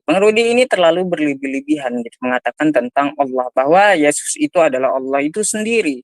Bang Rudi ini terlalu berlebih-lebihan gitu, mengatakan tentang Allah, bahwa Yesus itu adalah Allah itu sendiri.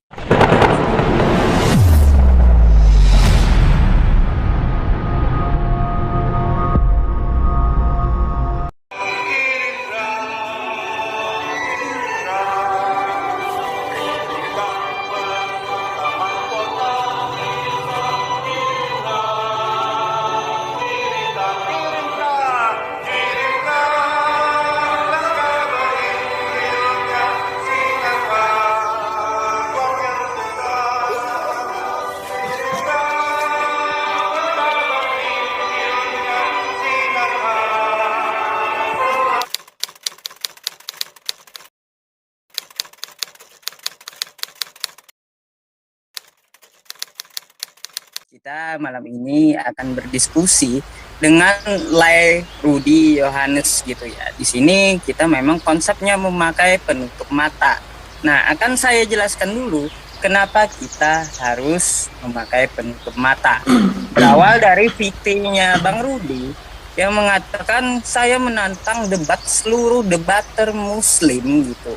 Kita malam ini akan berdiskusi dengan Lai Rudi Yohanes gitu ya. Di sini kita memang konsepnya memakai penutup mata. Nah, akan saya jelaskan dulu kenapa kita harus memakai penutup mata. Berawal dari VT-nya Bang Rudi yang mengatakan saya menantang debat seluruh debater Muslim gitu.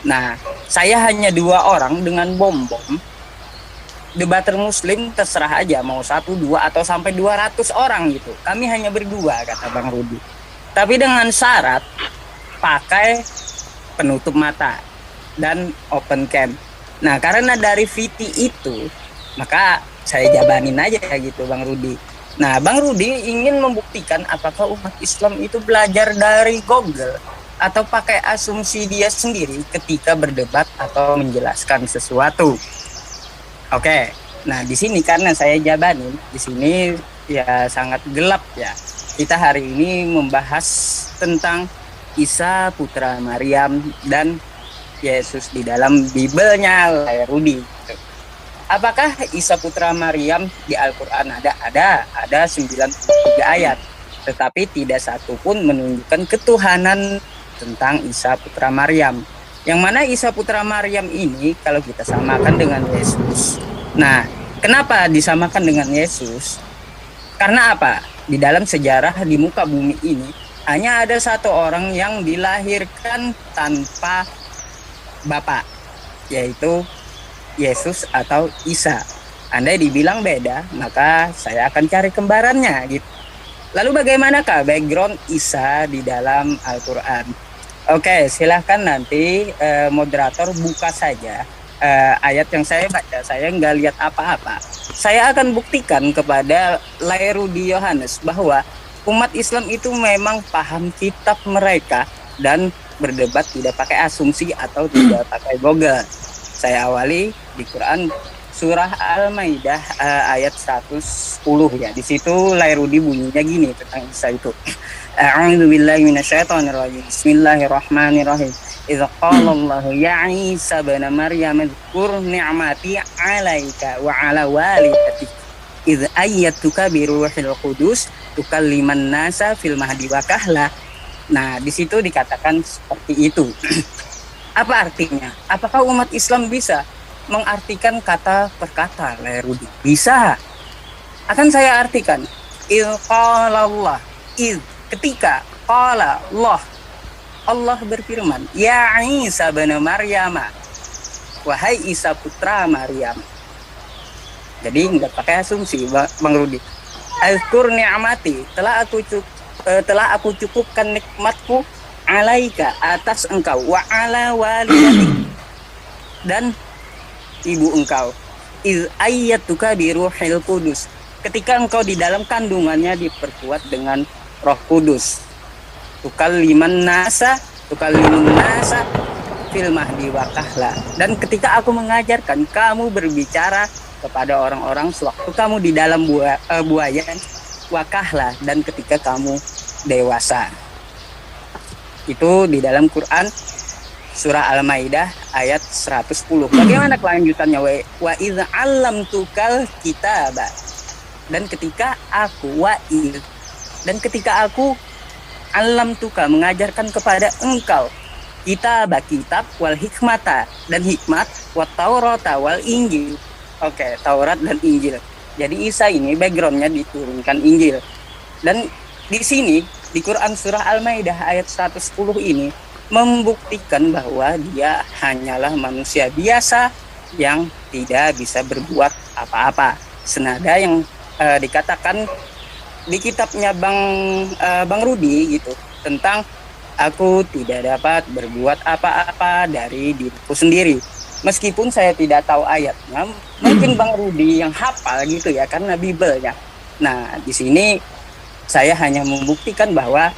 Nah, saya hanya 2 orang dengan bom-bom. Debater Muslim terserah aja mau 1, 2 atau sampai 200 orang gitu. Kami hanya berdua, kata Bang Rudi. Tapi dengan syarat pakai penutup mata dan open cam. Nah, karena dari VT itu, maka saya jabanin aja gitu Bang Rudi. Nah, Bang Rudi ingin membuktikan apakah umat Islam itu belajar dari Google atau pakai asumsi dia sendiri ketika berdebat atau menjelaskan sesuatu. Oke, nah di sini karena saya jabanin, di sini ya sangat gelap ya. Kita hari ini membahas tentang Isa putra Maryam dan Yesus di dalam Bibelnya Lai Rudi. Apakah Isa putra Maryam di Al-Quran ada? Ada 93 ayat. Tetapi tidak satu pun menunjukkan ketuhanan tentang Isa putra Maryam. Yang mana Isa putra Maryam ini kalau kita samakan dengan Yesus. Nah, kenapa disamakan dengan Yesus? Karena apa? Di dalam sejarah di muka bumi ini hanya ada satu orang yang dilahirkan tanpa bapak, yaitu Yesus atau Isa. Andai dibilang beda, maka saya akan cari kembarannya gitu. Lalu bagaimanakah background Isa di dalam Al-Quran? Oke, silahkan nanti moderator buka saja ayat yang saya baca. Saya nggak lihat apa-apa. Saya akan buktikan kepada Lai Rudi Yohanes bahwa umat Islam itu memang paham kitab mereka dan berdebat tidak pakai asumsi atau tidak pakai Google. Saya awali di Quran surah Al-Maidah ayat 110 ya. Di situ Lai Rudi bunyinya gini tentang Isa itu. A'udzu billahi minasyaitonir rajim. Bismillahirrahmanirrahim. Idza qala Allah ya Isa ibn Maryam dzkur ni'mati 'alaika wa 'ala walidatik idz ayyatuka bi ruhil qudus tukalliman nasa fil mahdi wa kahla. Nah, di situ dikatakan seperti itu. Apa artinya? Apakah umat Islam bisa mengartikan kata per kata, Lai Rudi? Bisa. Akan saya artikan. Idz qala Allah, ketika qala Allah berfirman, ya Isa bin Maryam, wahai Isa putra Maryam. Jadi nggak pakai asumsi, Bang Rudi. Azkur ni'mati, telah aku cukupkan nikmatku alaika atas engkau, wa ala walidatik dan ibu engkau. Iz ayyatuka bi ruhil qudus, ketika engkau di dalam kandungannya diperkuat dengan Roh Kudus. Tukalliman nasa fil mahdi wa kahla, dan ketika aku mengajarkan kamu berbicara kepada orang-orang sewaktu kamu di dalam buaya wa kahla, dan ketika kamu dewasa. Itu di dalam Quran surah Al-Maidah ayat 110. Bagaimana kelanjutannya? Wa idza 'allamtukal kitaba, dan ketika aku ketika aku alamtuka mengajarkan kepada engkau kitab wal hikmata, dan hikmat, wa taurata wal injil. Oke, Taurat dan Injil. Jadi Isa ini backgroundnya diturunkan Injil. Dan di sini di Quran surah Al-Maidah ayat 110 ini membuktikan bahwa dia hanyalah manusia biasa yang tidak bisa berbuat apa-apa. Senada yang dikatakan di kitabnya Bang Rudi gitu tentang aku tidak dapat berbuat apa-apa dari diriku sendiri. Meskipun saya tidak tahu ayatnya, mungkin Bang Rudi yang hafal gitu ya karena Bible-nya. Nah, di sini saya hanya membuktikan bahwa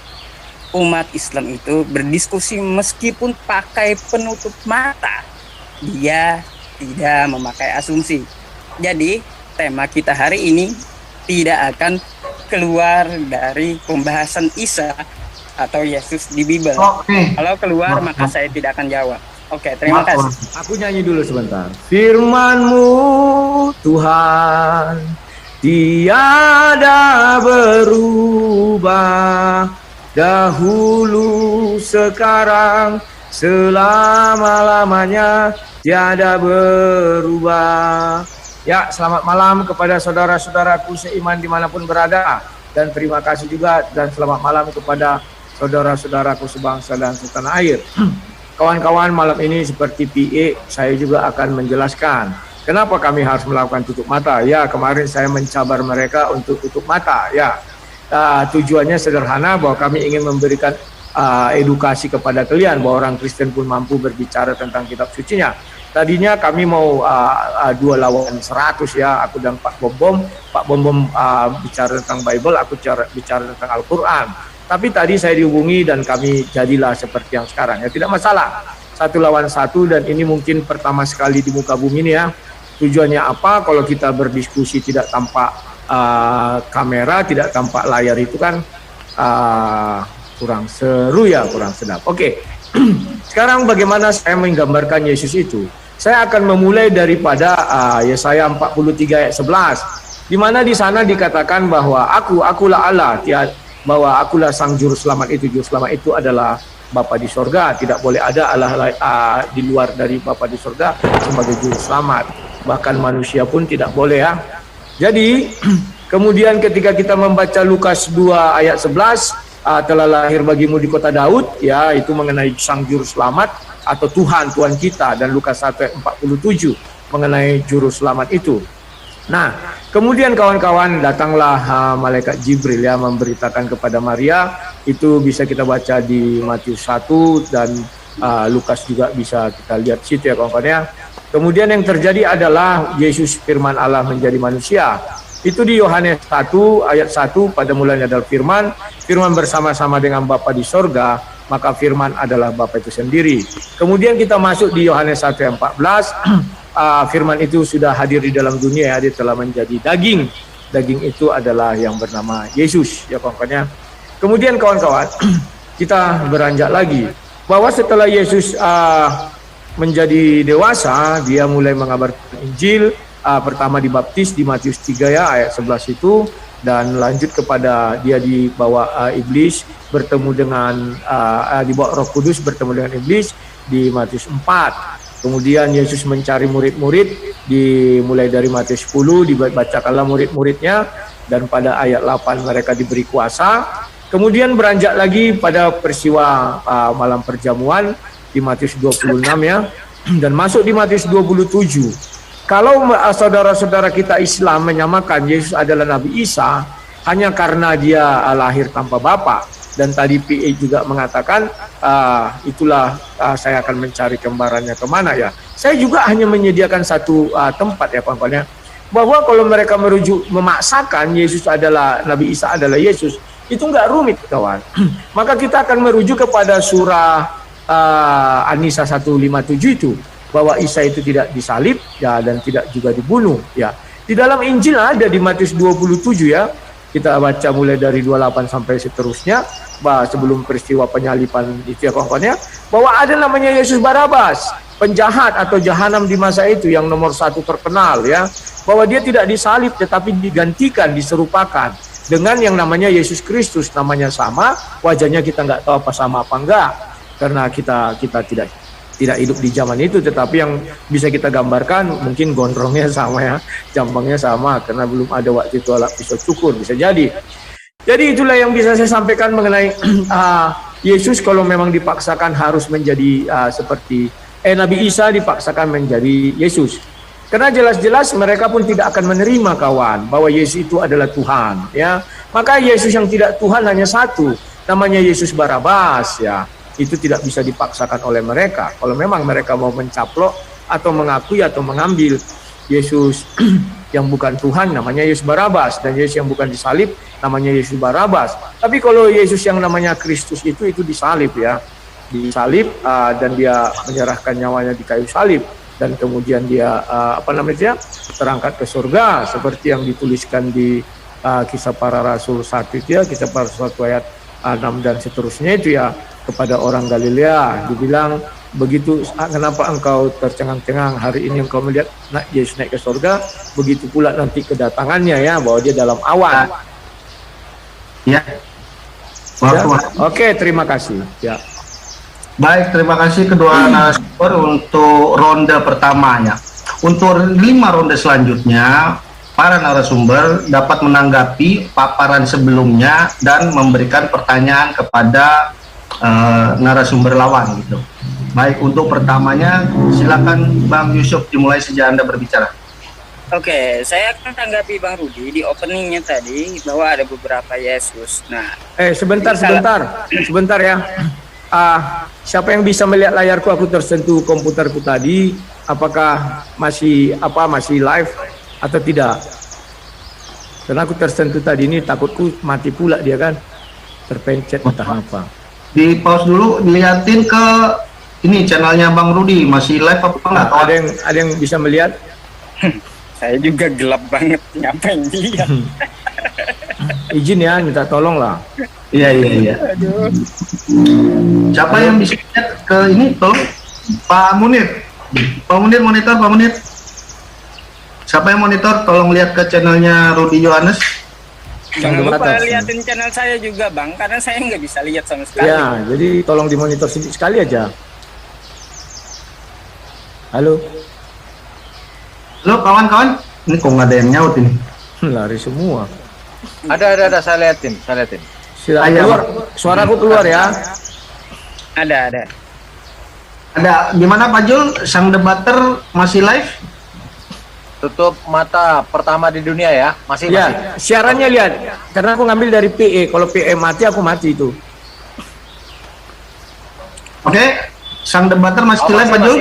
umat Islam itu berdiskusi meskipun pakai penutup mata, dia tidak memakai asumsi. Jadi tema kita hari ini tidak akan keluar dari pembahasan Isa atau Yesus di Bible. Kalau keluar maka saya tidak akan jawab. Oke, terima kasih. Aku nyanyi dulu sebentar. Firman-Mu Tuhan tiada berubah, dahulu sekarang selama-lamanya tiada berubah. Ya, selamat malam kepada saudara-saudaraku seiman dimanapun berada, dan terima kasih juga dan selamat malam kepada saudara-saudaraku sebangsa dan setanah air. Kawan-kawan, malam ini seperti PA, saya juga akan menjelaskan kenapa kami harus melakukan tutup mata. Ya, kemarin saya mencabar mereka untuk tutup mata. Ya, tujuannya sederhana bahwa kami ingin memberikan edukasi kepada kalian bahwa orang Kristen pun mampu berbicara tentang kitab sucinya. Tadinya kami mau 2 lawan 100 ya, aku dan Pak Bom. Pak Bom bicara tentang Bible, aku bicara tentang Al-Quran. Tapi tadi saya dihubungi dan kami jadilah seperti yang sekarang. Ya, tidak masalah. 1 lawan 1, dan ini mungkin pertama sekali di muka bumi ini ya. Tujuannya apa? Kalau kita berdiskusi tidak tampak kamera, tidak tampak layar, itu kan kurang seru ya, kurang sedap. Oke. Sekarang bagaimana saya menggambarkan Yesus itu? Saya akan memulai daripada Yesaya 43 ayat 11. Di mana di sana dikatakan bahwa akulah Allah, bahwa akulah sang juru selamat itu. Juru selamat itu adalah Bapa di sorga. Tidak boleh ada Allah di luar dari Bapa di sorga sebagai juru selamat. Bahkan manusia pun tidak boleh ya. Jadi kemudian ketika kita membaca Lukas 2 ayat 11, telah lahir bagimu di kota Daud, ya, itu mengenai sang juru selamat atau Tuhan kita, dan Lukas 1 ayat 47 mengenai juru selamat itu. Nah, kemudian kawan-kawan datanglah malaikat Jibril ya memberitakan kepada Maria. Itu bisa kita baca di Matius 1 dan Lukas juga bisa kita lihat situ ya kawan-kawan ya. Kemudian yang terjadi adalah Yesus firman Allah menjadi manusia. Itu di Yohanes 1 ayat 1, pada mulanya adalah firman bersama-sama dengan Bapa di sorga, maka firman adalah Bapa itu sendiri. Kemudian kita masuk di Yohanes 1 ayat 14, firman itu sudah hadir di dalam dunia ya, dia telah menjadi daging. Daging itu adalah yang bernama Yesus ya kawan-kawan. Kemudian kawan-kawan, kita beranjak lagi bahwa setelah Yesus menjadi dewasa, dia mulai mengabarkan Injil. Pertama dibaptis di Matius 3 ya ayat 11 itu, dan lanjut kepada dia dibawa iblis bertemu dengan dibawa Roh Kudus bertemu dengan iblis di Matius 4. Kemudian Yesus mencari murid-murid, dimulai dari Matius 10 dibacakanlah murid-muridnya, dan pada ayat 8 mereka diberi kuasa. Kemudian beranjak lagi pada peristiwa malam perjamuan di Matius 26 ya, dan masuk di Matius 27. Kalau saudara-saudara kita Islam menyamakan Yesus adalah Nabi Isa hanya karena dia lahir tanpa bapa, dan tadi PA juga mengatakan itulah saya akan mencari kembarannya kemana ya. Saya juga hanya menyediakan satu tempat ya kawan-kawan ya, bahwa kalau mereka memaksakan Yesus adalah Nabi Isa adalah Yesus, itu nggak rumit kawan. Maka kita akan merujuk kepada surah An-Nisa 157 itu, bahwa Isa itu tidak disalib ya, dan tidak juga dibunuh ya. Di dalam Injil ada di Matius 27 ya. Kita baca mulai dari 28 sampai seterusnya, bahwa sebelum peristiwa penyaliban itu ya kawan-kawan ya, bahwa ada namanya Yesus Barabas, penjahat atau jahanam di masa itu yang nomor 1 terkenal ya, bahwa dia tidak disalib tetapi digantikan, diserupakan dengan yang namanya Yesus Kristus. Namanya sama, wajahnya kita nggak tahu apa sama apa enggak, karena kita tidak hidup di zaman itu, tetapi yang bisa kita gambarkan mungkin gondrongnya sama ya, jambangnya sama, karena belum ada waktu itu alat pisau cukur, bisa jadi. Jadi itulah yang bisa saya sampaikan mengenai Yesus kalau memang dipaksakan harus menjadi seperti Nabi Isa dipaksakan menjadi Yesus. Karena jelas-jelas mereka pun tidak akan menerima kawan bahwa Yesus itu adalah Tuhan, ya. Maka Yesus yang tidak Tuhan hanya satu, namanya Yesus Barabas, ya. Itu tidak bisa dipaksakan oleh mereka. Kalau memang mereka mau mencaplok atau mengakui atau mengambil Yesus yang bukan Tuhan namanya Yesus Barabas, dan Yesus yang bukan disalib namanya Yesus Barabas. Tapi kalau Yesus yang namanya Kristus itu disalib, ya. Disalib dan dia menyerahkan nyawanya di kayu salib, dan kemudian dia terangkat ke surga seperti yang dituliskan di Kisah Para Rasul 1 itu, ya, Kisah Para Rasul 1 ayat 6 dan seterusnya itu, ya, kepada orang Galilea dibilang begitu, kenapa engkau tercengang-cengang, hari ini engkau melihat Yesus naik ke surga, begitu pula nanti kedatangannya, ya, bahwa dia dalam awan. Ya. Oke, terima kasih, ya. Baik, terima kasih kedua narasumber untuk ronde pertamanya. Untuk 5 ronde selanjutnya, para narasumber dapat menanggapi paparan sebelumnya dan memberikan pertanyaan kepada narasumber lawan gitu. Baik, untuk pertamanya silakan Bang Yusuf, dimulai sejak Anda berbicara. Oke, saya akan tanggapi Bang Rudi di openingnya tadi bahwa ada beberapa Yesus. Nah, sebentar ya. Siapa yang bisa melihat layarku? Aku tersentuh komputerku tadi. Apakah masih live atau tidak? Karena aku tersentuh tadi, ini takutku mati pula dia kan, terpencet entah apa. Di pause dulu, dilihatin ke ini channelnya Bang Rudi, masih live apa enggak? Ada yang bisa melihat? Saya juga gelap banget, ngapain dia? Izin ya, minta tolong lah. Iya. Aduh. Siapa yang bisa lihat ke ini? Tolong Pak Munir. Pak Munir monitor, Pak Munir. Siapa yang monitor? Tolong lihat ke channelnya Rudi Yohanes. Jangan lupa liatin channel saya juga, Bang, karena saya nggak bisa lihat sama sekali. Ya, jadi tolong dimonitor sedikit sekali aja. Halo. Halo kawan-kawan. Ini kok nggak ada yang nyaut ini? Lari semua. Ada, saya liatin. Silakan keluar. Suaraku keluar ya. Ada. Gimana Pak Jul? Sang debater masih live? Tutup mata pertama di dunia ya. Masih. Siarannya lihat. Karena aku ngambil dari PE. Kalau PE mati, aku mati itu. Oke. Sang debater masih live Pak Jul?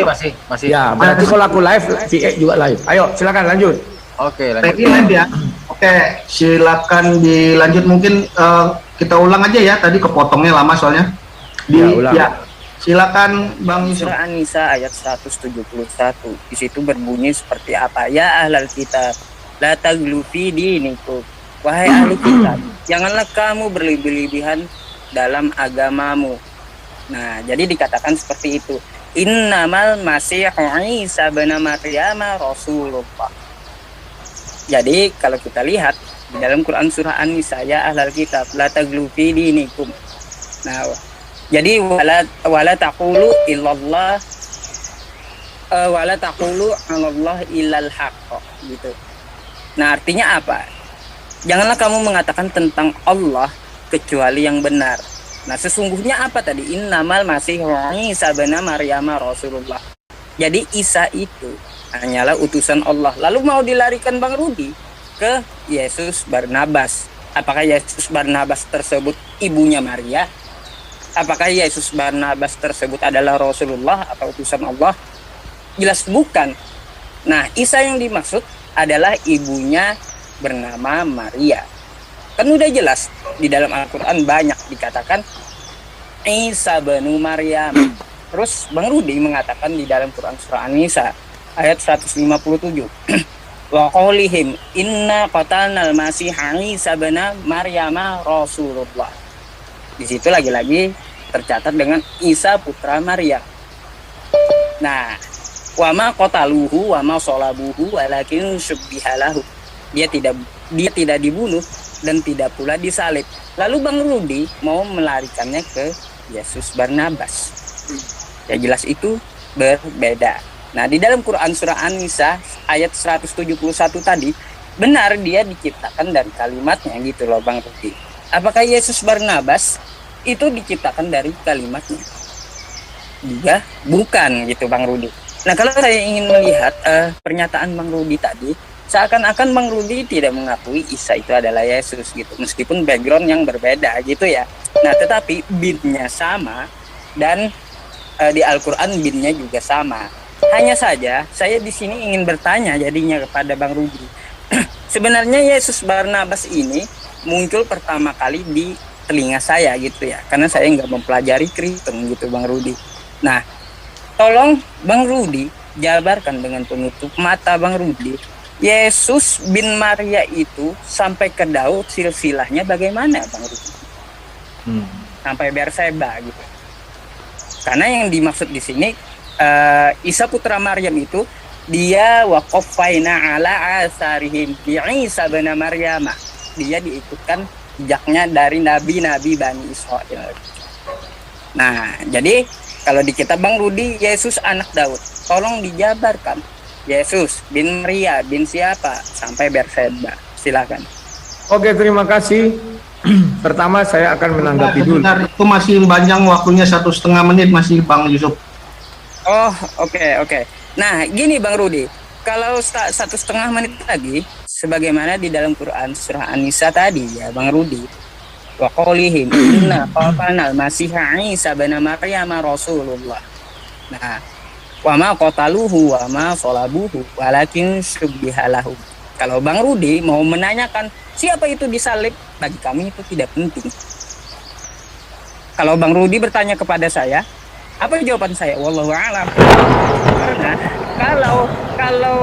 Masih. Ya, berarti kalau aku live, PE juga live. Ayo, silakan lanjut. Oke, lanjut. Live ya. Oke, silakan dilanjut. Mungkin kita ulang aja ya. Tadi kepotongnya lama soalnya. Ulang. Ya. Silakan Bang Yusuf. Surah An-Nisa ayat 171. Di situ berbunyi seperti apa? Ya ahlal kitab, la taghlu fi dinikum. Wahai ahli kitab, janganlah kamu berlebih-lebihan dalam agamamu. Nah, jadi dikatakan seperti itu. Innamal masihu Isa bin Maryam Rasulullah. Jadi kalau kita lihat di dalam Quran surah An-Nisa, ya ahlal kitab, la taghlu fi dinikum. Nah, jadi wala taqulu illallah wala taqulu 'alallah illal haqq gitu. Nah, artinya apa? Janganlah kamu mengatakan tentang Allah kecuali yang benar. Nah, sesungguhnya apa tadi? Innamal masihu Isa bin Maryam Rasulullah. Jadi Isa itu hanyalah utusan Allah. Lalu mau dilarikan Bang Rudi ke Yesus Barnabas. Apakah Yesus Barnabas tersebut ibunya Maria? Apakah Yesus Barnabas tersebut adalah Rasulullah atau utusan Allah? Jelas bukan. Nah, Isa yang dimaksud adalah ibunya bernama Maria. Kan udah jelas di dalam Al-Quran banyak dikatakan Isa bin Maryam. Terus Bang Rudi mengatakan di dalam Quran surah An-Nisa ayat 157. Wa qaulihim inna qatalnal masiha Isa bin Maryam Rasulullah. Di situ lagi-lagi tercatat dengan Isa putra Maria. Nah, wa ma qataluhu wa ma salabuhu walakin syubbihalahu. Dia tidak dibunuh dan tidak pula disalib. Lalu Bang Rudi mau melarikannya ke Yesus Barnabas. Ya jelas itu berbeda. Nah, di dalam Quran surah An-Nisa ayat 171 tadi, benar dia diciptakan dari kalimatnya gitu loh Bang Rudi. Apakah Yesus Barnabas itu diciptakan dari kalimatnya? Juga bukan gitu Bang Rudi. Nah kalau saya ingin melihat pernyataan Bang Rudi tadi, seakan-akan Bang Rudi tidak mengakui Isa itu adalah Yesus gitu, meskipun background yang berbeda gitu ya. Nah tetapi binnya sama dan di Al-Quran binnya juga sama. Hanya saja saya di sini ingin bertanya jadinya kepada Bang Rudi. Sebenarnya Yesus Barnabas ini muncul pertama kali di telinga saya gitu ya, karena saya nggak mempelajari Kristen gitu Bang Rudi. Nah, tolong Bang Rudi jabarkan dengan penutup mata Bang Rudi, Yesus bin Maria itu sampai ke Daud silsilahnya bagaimana Bang Rudi? Sampai Berseba gitu. Karena yang dimaksud di sini Isa putra Maryam itu dia waqaffaina ala asarihim bi Isa bin Maryam. Dia diikutkan jejaknya dari nabi-nabi Bani Israel. Nah, jadi kalau di kitab Bang Rudi Yesus anak Daud, tolong dijabarkan. Yesus bin Maria bin siapa sampai Berseba. Silakan. Oke, terima kasih. Pertama saya akan menanggapi dulu. Sebentar, itu masih panjang waktunya 1,5 menit masih Bang Yusuf. Oh, oke. Nah, gini Bang Rudi, kalau 1,5 menit lagi, sebagaimana di dalam Quran surah An-Nisa tadi ya Bang Rudi, wa qaulihim inna qatalna al-masiha Isa bin Maryam Rasulullah. Nah, wa ma qataluhu wa ma salabuhu walakin syubbiha lahum. Kalau Bang Rudi mau menanyakan siapa itu disalib, bagi kami itu tidak penting. Kalau Bang Rudi bertanya kepada saya, apa jawaban saya? Wallahu a'lam. Karena kalau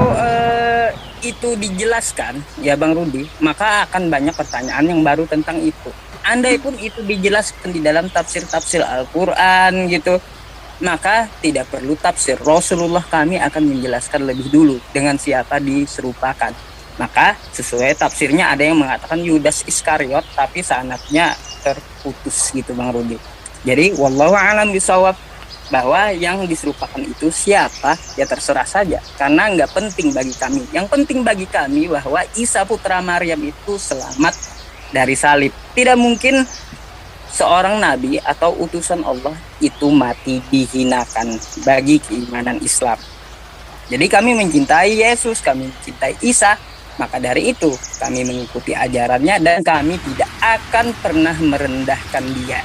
itu dijelaskan ya Bang Rudi, maka akan banyak pertanyaan yang baru tentang itu. Andai pun itu dijelaskan di dalam tafsir-tafsir Al-Quran gitu, maka tidak perlu tafsir. Rasulullah kami akan menjelaskan lebih dulu dengan siapa diserupakan. Maka sesuai tafsirnya ada yang mengatakan Yudas Iskariot, tapi sanadnya terputus gitu Bang Rudi. Jadi wallahu a'lam bishawab, bahwa yang diserupakan itu siapa ya terserah saja, karena nggak penting bagi kami. Yang penting bagi kami bahwa Isa putra Maryam itu selamat dari salib. Tidak mungkin seorang nabi atau utusan Allah itu mati dihinakan bagi keimanan Islam. Jadi kami mencintai Yesus, kami mencintai Isa, maka dari itu kami mengikuti ajarannya dan kami tidak akan pernah merendahkan dia.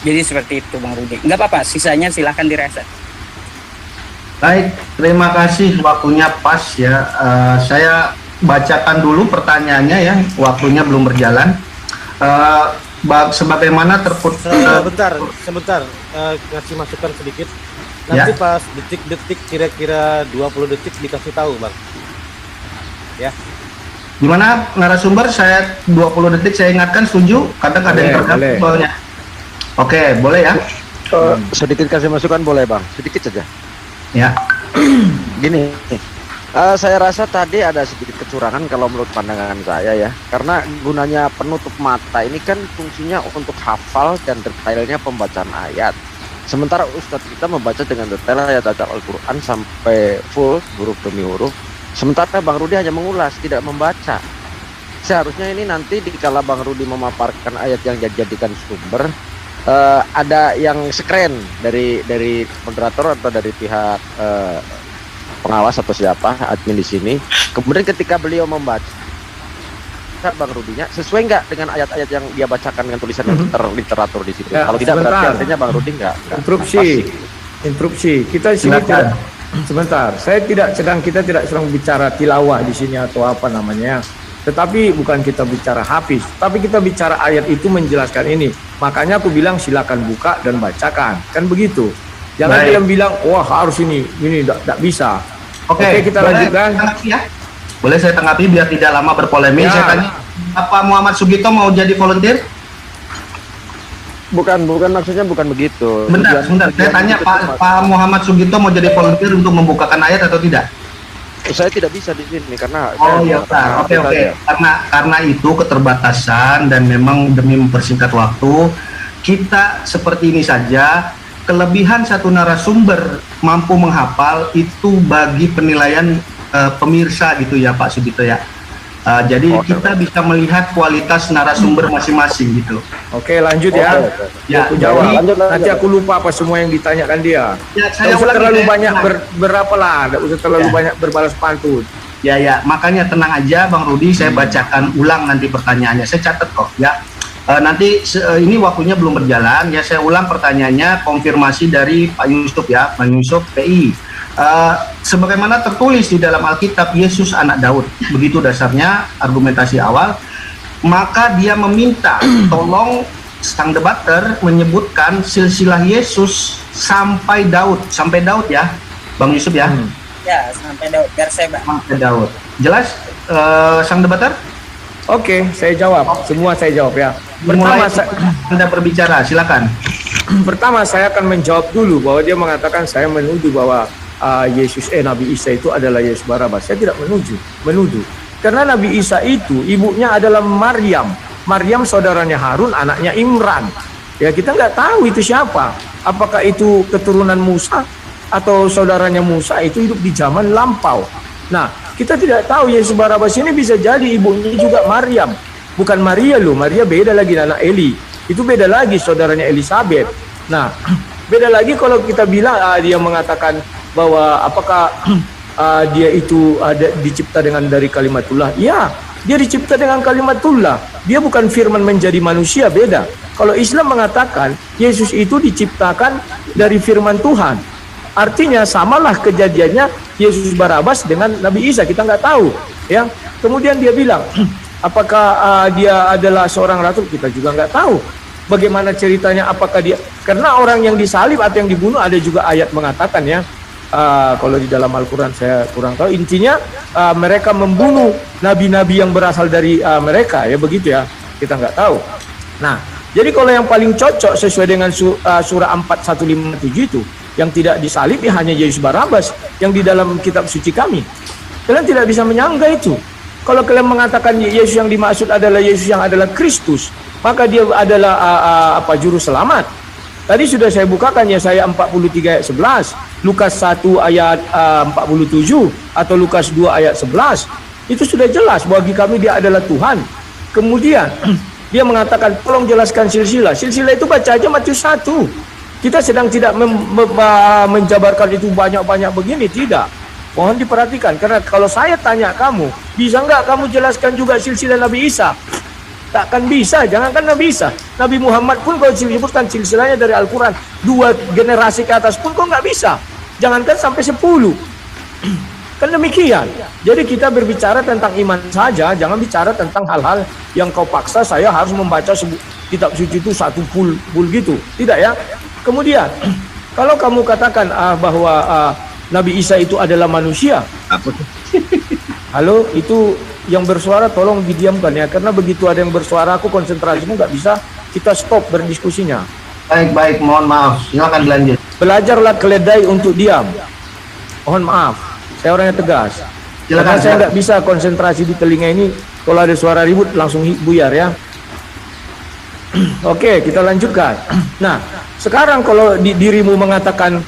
Jadi seperti itu Bang Rudi. Nggak apa-apa, sisanya silahkan direset. Baik, terima kasih, waktunya pas ya. Saya bacakan dulu pertanyaannya ya, waktunya belum berjalan. Sebagaimana terputus. Sebentar, ngasih masukan sedikit. Nanti pas detik-detik kira-kira 20 detik dikasih tahu Bang. Ya. Gimana narasumber, saya 20 detik saya ingatkan, setuju? Kadang ada yang terganggu soalnya. Oke, boleh ya? Sedikit kasih masukan boleh Bang, sedikit saja. Ya. Gini, saya rasa tadi ada sedikit kecurangan kalau menurut pandangan saya ya. Karena gunanya penutup mata ini kan fungsinya untuk hafal dan detailnya pembacaan ayat. Sementara Ustadz kita membaca dengan detail ayat-ayat Al-Quran sampai full, huruf demi huruf. Sementara Bang Rudi hanya mengulas, tidak membaca. Seharusnya ini nanti dikala Bang Rudi memaparkan ayat yang dijadikan sumber, ada yang sekren dari moderator atau dari pihak pengawas atau siapa admin di sini. Kemudian ketika beliau membaca Bang Rudinya sesuai nggak dengan ayat-ayat yang dia bacakan dengan tulisan yang terliteratur di situ. Ya, kalau tidak berarti artinya Bang Rudi nggak interupsi. Kita sini tidak. Sebentar, kita tidak sedang bicara tilawah di sini atau apa namanya. Tetapi bukan kita bicara hafiz, tapi kita bicara ayat itu menjelaskan ini. Makanya aku bilang silakan buka dan bacakan, kan begitu. Jangan dia bilang wah harus ini tidak bisa. Oke, kita lanjutkan. Ya. Boleh saya tanggapi biar tidak lama berpolemik. Saya tanya, apa Muhammad Sugito mau jadi volunteer? Bukan maksudnya bukan begitu. Sebentar. Saya tanya Pak Muhammad Sugito mau jadi volunteer untuk membukakan ayat atau tidak? Saya tidak bisa di sini karena Oke. Karena itu keterbatasan dan memang demi mempersingkat waktu, kita seperti ini saja. Kelebihan satu narasumber mampu menghafal itu bagi penilaian pemirsa gitu ya Pak Sugito ya. Jadi kita bisa melihat kualitas narasumber masing-masing gitu. Oke, lanjut ya. Ya, Aku jawab. lanjut. Nanti aku lupa apa semua yang ditanyakan dia. Ya, Tidak usah ulangi, terlalu ya. banyak berapa lah, tidak usah terlalu banyak berbalas pantun. Ya, makanya tenang aja Bang Rudi, saya bacakan ulang nanti pertanyaannya. Saya catat kok ya. Nanti ini waktunya belum berjalan ya, saya ulang pertanyaannya, konfirmasi dari Pak Yusuf ya, Bang Yusuf PI. Sebagaimana tertulis di dalam Alkitab, Yesus anak Daud, begitu dasarnya argumentasi awal. Maka dia meminta tolong sang debater menyebutkan silsilah Yesus sampai Daud ya, Bang Yusuf ya. Ya, sampai Daud, Berseba. Sampai Daud. Jelas sang debater? Oke, saya jawab. Semua saya jawab ya. Pertama, Anda berbicara, silakan. Pertama saya akan menjawab dulu bahwa dia mengatakan saya menuduh bahwa Nabi Isa itu adalah Yesus Barabas. Saya tidak menuduh. Karena Nabi Isa itu ibunya adalah Maryam. Maryam saudaranya Harun, anaknya Imran. Ya, kita nggak tahu itu siapa. Apakah itu keturunan Musa atau saudaranya Musa itu hidup di zaman lampau. Nah, kita tidak tahu Yesus Barabas ini bisa jadi ibunya juga Maryam. Bukan Maria loh, Maria beda lagi, anak Eli. Itu beda lagi saudaranya Elizabeth. Nah, beda lagi kalau kita bilang dia mengatakan bahwa apakah dia itu dicipta dengan dari kalimatullah. Ya, dia dicipta dengan kalimatullah. Dia bukan firman menjadi manusia, beda. Kalau Islam mengatakan Yesus itu diciptakan dari firman Tuhan. Artinya samalah kejadiannya Yesus Barabas dengan Nabi Isa, kita nggak tahu ya. Kemudian dia bilang apakah dia adalah seorang ratu, kita juga nggak tahu. Bagaimana ceritanya, apakah dia, karena orang yang disalib atau yang dibunuh ada juga ayat mengatakan ya. Kalau di dalam Al-Quran saya kurang tahu. Intinya mereka membunuh nabi-nabi yang berasal dari mereka ya, begitu ya, kita nggak tahu. Nah, jadi kalau yang paling cocok sesuai dengan surah 4157 itu yang tidak disalib ya hanya Yesus Barabas yang di dalam kitab suci kami. Kalian tidak bisa menyangga itu. Kalau kalian mengatakan Yesus yang dimaksud adalah Yesus yang adalah Kristus, maka dia adalah juru selamat. Tadi sudah saya bukakan ya, saya 43 ayat 11, Lukas 1 ayat 47 atau Lukas 2 ayat 11. Itu sudah jelas bagi kami dia adalah Tuhan. Kemudian dia mengatakan tolong jelaskan silsilah. Silsilah itu baca aja Matius 1. Kita sedang tidak menjabarkan itu banyak-banyak begini, tidak. Mohon diperhatikan, karena kalau saya tanya kamu, bisa nggak kamu jelaskan juga silsilah Nabi Isa? Takkan bisa, jangankan Nabi Isa. Nabi Muhammad pun kalau disebutkan silsilahnya dari Al-Quran, 2 generasi ke atas pun kok nggak bisa. Jangankan sampai 10. Kan demikian. Jadi kita berbicara tentang iman saja, jangan bicara tentang hal-hal yang kau paksa saya harus membaca kitab suci itu satu full gitu. Tidak ya. Kemudian, kalau kamu katakan bahwa Nabi Isa itu adalah manusia, halo, itu yang bersuara tolong didiamkan ya, karena begitu ada yang bersuara aku konsentrasimu nggak bisa, kita stop berdiskusinya. Baik, mohon maaf, silakan dilanjut. Belajarlah keledai untuk diam. Mohon maaf, saya orangnya tegas. Karena saya nggak bisa konsentrasi di telinga ini, kalau ada suara ribut langsung buyar ya. Oke, kita lanjutkan. Nah, sekarang kalau dirimu mengatakan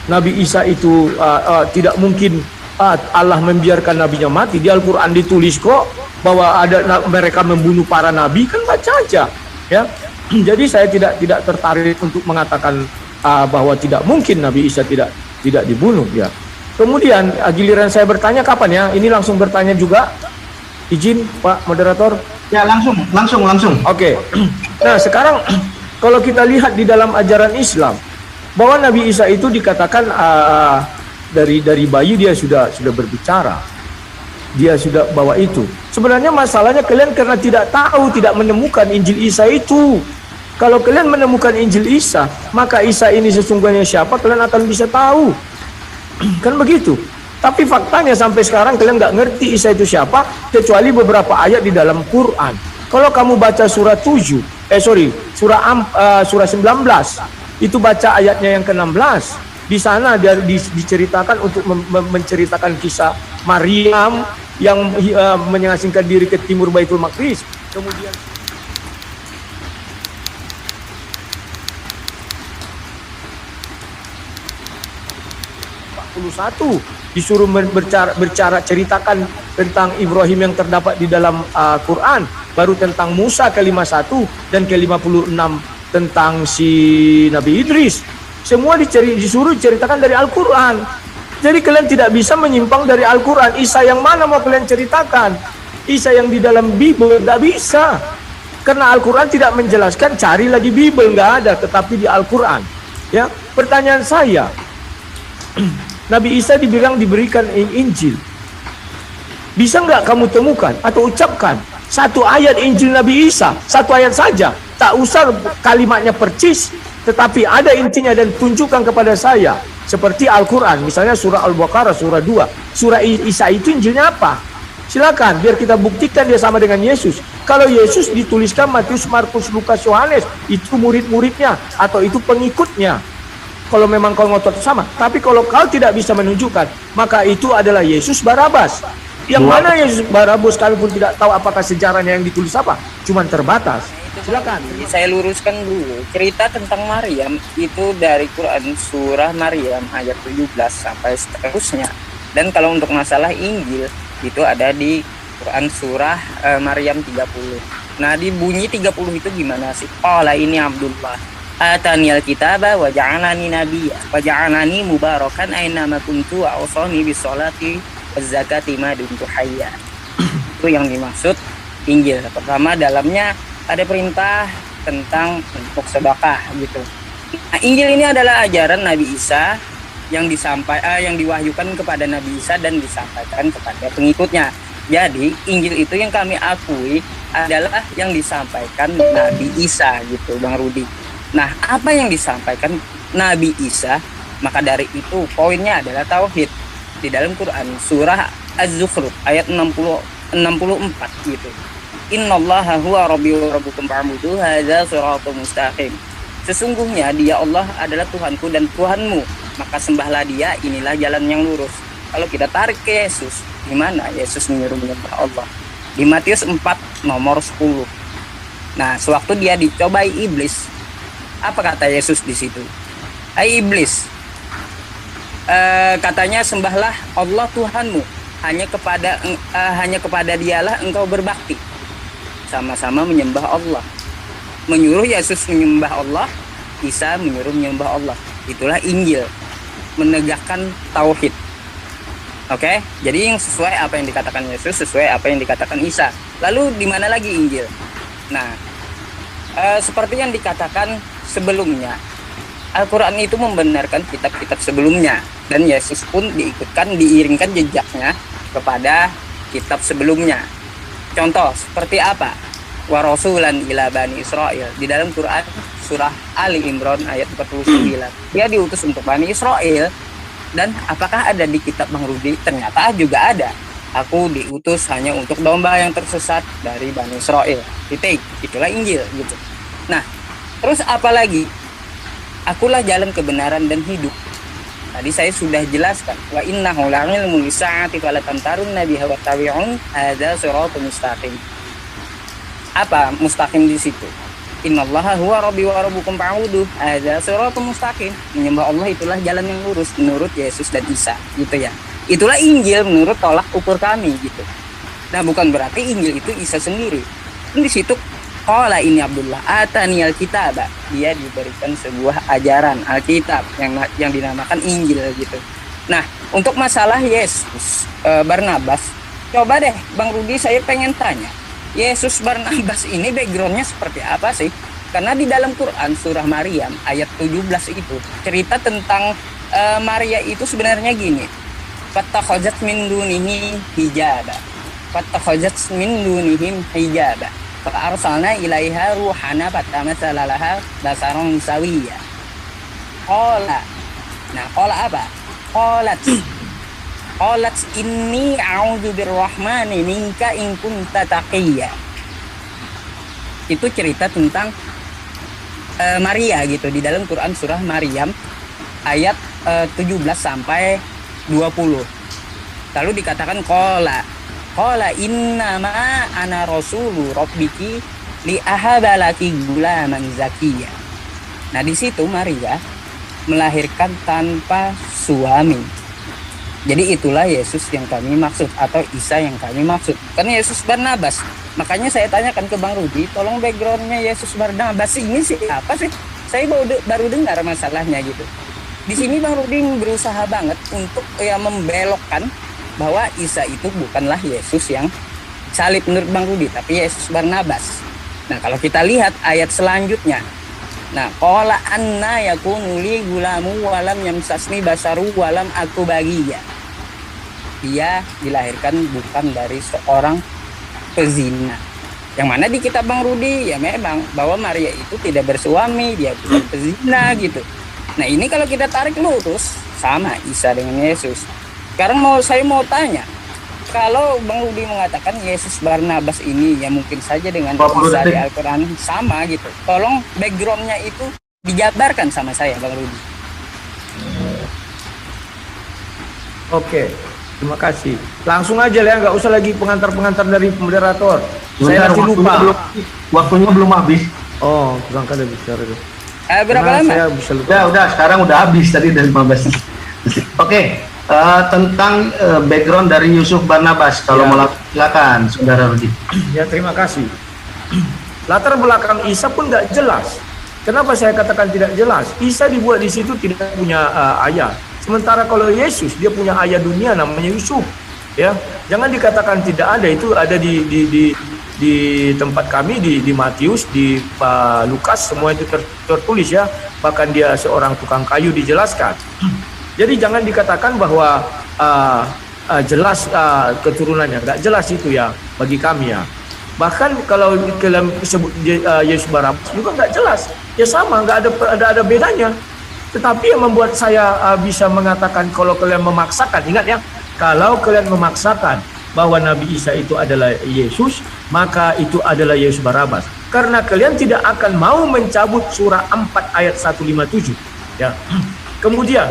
Nabi Isa itu tidak mungkin Allah membiarkan nabinya mati, di Al-Quran ditulis kok bahwa ada mereka membunuh para nabi, kan baca aja ya. Jadi saya tidak tertarik untuk mengatakan bahwa tidak mungkin Nabi Isa tidak dibunuh ya. Kemudian giliran saya bertanya kapan ya? Ini langsung bertanya juga. Izin Pak Moderator. Ya, langsung. Oke. Nah, sekarang kalau kita lihat di dalam ajaran Islam bahwa Nabi Isa itu dikatakan dari bayi dia sudah berbicara. Dia sudah bawa itu. Sebenarnya masalahnya kalian karena tidak tahu, tidak menemukan Injil Isa itu. Kalau kalian menemukan Injil Isa, maka Isa ini sesungguhnya siapa, kalian akan bisa tahu. Kan begitu. Tapi faktanya sampai sekarang kalian nggak ngerti Isa itu siapa, kecuali beberapa ayat di dalam Quran. Kalau kamu baca surah 19, itu baca ayatnya yang ke-16. Di sana dia diceritakan untuk menceritakan kisah Maryam yang mengasingkan diri ke timur Baitul Maqdis. Kemudian disuruh berbicara ceritakan tentang Ibrahim yang terdapat di dalam Quran, baru tentang Musa ke-51 dan ke-56 tentang si Nabi Idris. Semua disuruh ceritakan dari Al-Quran. Jadi kalian tidak bisa menyimpang dari Al-Quran. Isa yang mana mau kalian ceritakan? Isa yang di dalam Bible tidak bisa. Karena Al-Quran tidak menjelaskan, cari lagi Bible, nggak ada, tetapi di Al-Quran. Ya, pertanyaan saya, Nabi Isa diberikan Injil. Bisa nggak kamu temukan atau ucapkan satu ayat Injil Nabi Isa, satu ayat saja, tak usah kalimatnya percis, tetapi ada intinya dan tunjukkan kepada saya. Seperti Al-Quran, misalnya surah Al-Baqarah, surah 2, surah Isa itu Injilnya apa? Silakan, biar kita buktikan dia sama dengan Yesus. Kalau Yesus dituliskan Matius, Markus, Lukas, Yohanes, itu murid-muridnya atau itu pengikutnya. Kalau memang kau ngotot sama. Tapi kalau kau tidak bisa menunjukkan, maka itu adalah Yesus Barabas. Yang mana Yesus Barabas, sekalipun tidak tahu apakah sejarahnya yang ditulis apa, cuman terbatas. Silakan. Saya luruskan dulu. Cerita tentang Maryam itu dari Quran surah Maryam ayat 17 sampai seterusnya. Dan kalau untuk masalah Injil itu ada di Quran surah Maryam 30. Nah, di bunyi 30 itu gimana sih? Qala ini Abdullah ataniyal kitaba wa ja'alani nabiyya wa ja'alani mubarakan aina ma kuntu wa awsani bis sholati waz zakati ma dumtu hayya. Itu yang dimaksud Injil. Pertama, dalamnya ada perintah tentang untuk sedekah gitu. Nah, Injil ini adalah ajaran Nabi Isa yang yang diwahyukan kepada Nabi Isa dan disampaikan kepada pengikutnya. Jadi Injil itu yang kami akui adalah yang disampaikan Nabi Isa gitu, Bang Rudi. Nah, apa yang disampaikan Nabi Isa? Maka dari itu poinnya adalah tauhid. Di dalam Quran surah Az-Zukhruf ayat 64 gitu. Innallaha huwa rabbi wa rabbukum fa'buduhu hadza shirathun mustaqim. Sesungguhnya dia Allah adalah Tuhanku dan Tuhanmu, maka sembahlah dia, inilah jalan yang lurus. Kalau kita tarik ke Yesus, di mana Yesus menyembah Allah? Di Matius 4 nomor 10. Nah, sewaktu dia dicobai iblis, apa kata Yesus di situ? Hai iblis, katanya sembahlah Allah Tuhanmu, hanya kepada dialah engkau berbakti. Sama-sama menyembah Allah. Menyuruh Yesus menyembah Allah, Isa menyuruh menyembah Allah. Itulah Injil, menegakkan tauhid. Oke, jadi yang sesuai apa yang dikatakan Yesus, sesuai apa yang dikatakan Isa. Lalu di mana lagi Injil? Nah, seperti yang dikatakan sebelumnya, Al-Quran itu membenarkan kitab-kitab sebelumnya, dan Yesus pun diiringkan jejaknya kepada kitab sebelumnya. Contoh seperti apa? Wa rasulan ila bani Israel. Di dalam Quran surah Ali Imran ayat 49. Dia diutus untuk Bani Israel. Dan apakah ada di kitab Bang Rudi? Ternyata juga ada. Aku diutus hanya untuk domba yang tersesat dari Bani Israel. Titik. Itulah Injil gitu. Nah, terus apa lagi? Akulah jalan kebenaran dan hidup. Tadi saya sudah jelaskan. Wa innahu la'ilmun lis-sa'ati fala tamtarunna biha wattabi'un hadza siratal mustaqim. Apa mustaqim di situ? Innallaha huwa rabbi wa rabbukum fa'buduhu hadza siratal mustaqim. Menyembah Allah itulah jalan yang lurus menurut Yesus dan Isa, gitu ya. Itulah Injil menurut tolak ukur kami gitu. Nah, bukan berarti Injil itu Isa sendiri. Di situ qala ini Abdullah ataniyal kitaba. Dia diberikan sebuah ajaran Alkitab yang dinamakan Injil gitu. Nah, untuk masalah Yesus Barnabas, coba deh Bang Rudi, saya pengen tanya. Yesus Barnabas ini backgroundnya seperti apa sih? Karena di dalam Quran surah Maryam ayat 17 itu cerita tentang Maria itu sebenarnya gini. Fattakhazat min dunihi hijaba. Fattakhazat min dunihim hijaba. Fa arsalna ilaiha ruhana fatamathala laha basaran sawiyya. Qala. Nah, qala apa? Qalat inni a'udzu birrahmani minka in kunta taqiyya. Itu cerita tentang Maria gitu di dalam Quran surah Maryam ayat 17 sampai 20. Lalu dikatakan qala innama ana rasulu rabbiki li ahabalaki gulaman zakiyya. Nah, di situ Maria melahirkan tanpa suami. Jadi itulah Yesus yang kami maksud, atau Isa yang kami maksud. Karena Yesus Barnabas. Makanya saya tanyakan ke Bang Rudi, tolong backgroundnya Yesus Barnabas ini siapa sih? Saya baru dengar masalahnya gitu. Di sini Bang Rudi berusaha banget untuk ya membelokkan bahwa Isa itu bukanlah Yesus yang salib menurut Bang Rudi, tapi Yesus Barnabas. Nah, kalau kita lihat ayat selanjutnya. Nah, qala anna yakunu li gulamu walam yamsasni basaru walam aku bagiya. Dia dilahirkan bukan dari seorang pezina. Yang mana di kitab Bang Rudi ya memang bahwa Maria itu tidak bersuami, dia bukan pezina gitu. Nah, ini kalau kita tarik lurus sama Isa dengan Yesus. Sekarang saya mau tanya, kalau Bang Rudi mengatakan Yesus Barnabas ini ya mungkin saja dengan Isa di Al-Quran sama gitu. Tolong backgroundnya itu dijabarkan sama saya Bang Rudi. Oke, terima kasih. Langsung aja ya, nggak usah lagi pengantar-pengantar dari moderator. Saya masih lupa. Waktunya belum habis. Oh, kurang kali bicara itu. Berapa lama? Saya bisa lupa. Udah, sekarang udah habis tadi dari 15. Oke, tentang background dari Yusuf Barnabas, kalau mau silakan, Saudara Rudi. Ya, terima kasih. Latar belakang Isa pun nggak jelas. Kenapa saya katakan tidak jelas? Isa dibuat di situ tidak punya ayah. Sementara kalau Yesus dia punya ayah dunia namanya Yusuf. Ya, jangan dikatakan tidak ada, itu ada di tempat kami di Matius, di Lukas, semua itu tertulis ya. Bahkan dia seorang tukang kayu dijelaskan. Jadi jangan dikatakan bahwa jelas keturunannya, nggak jelas itu ya bagi kami ya. Bahkan kalau kalian sebut Yesus Barnabas juga nggak jelas, ya sama, nggak ada bedanya. Tetapi yang membuat saya bisa mengatakan kalau kalian memaksakan, ingat ya, kalau kalian memaksakan bahwa Nabi Isa itu adalah Yesus, maka itu adalah Yesus Barnabas. Karena kalian tidak akan mau mencabut surah 4 ayat 157. Ya. Kemudian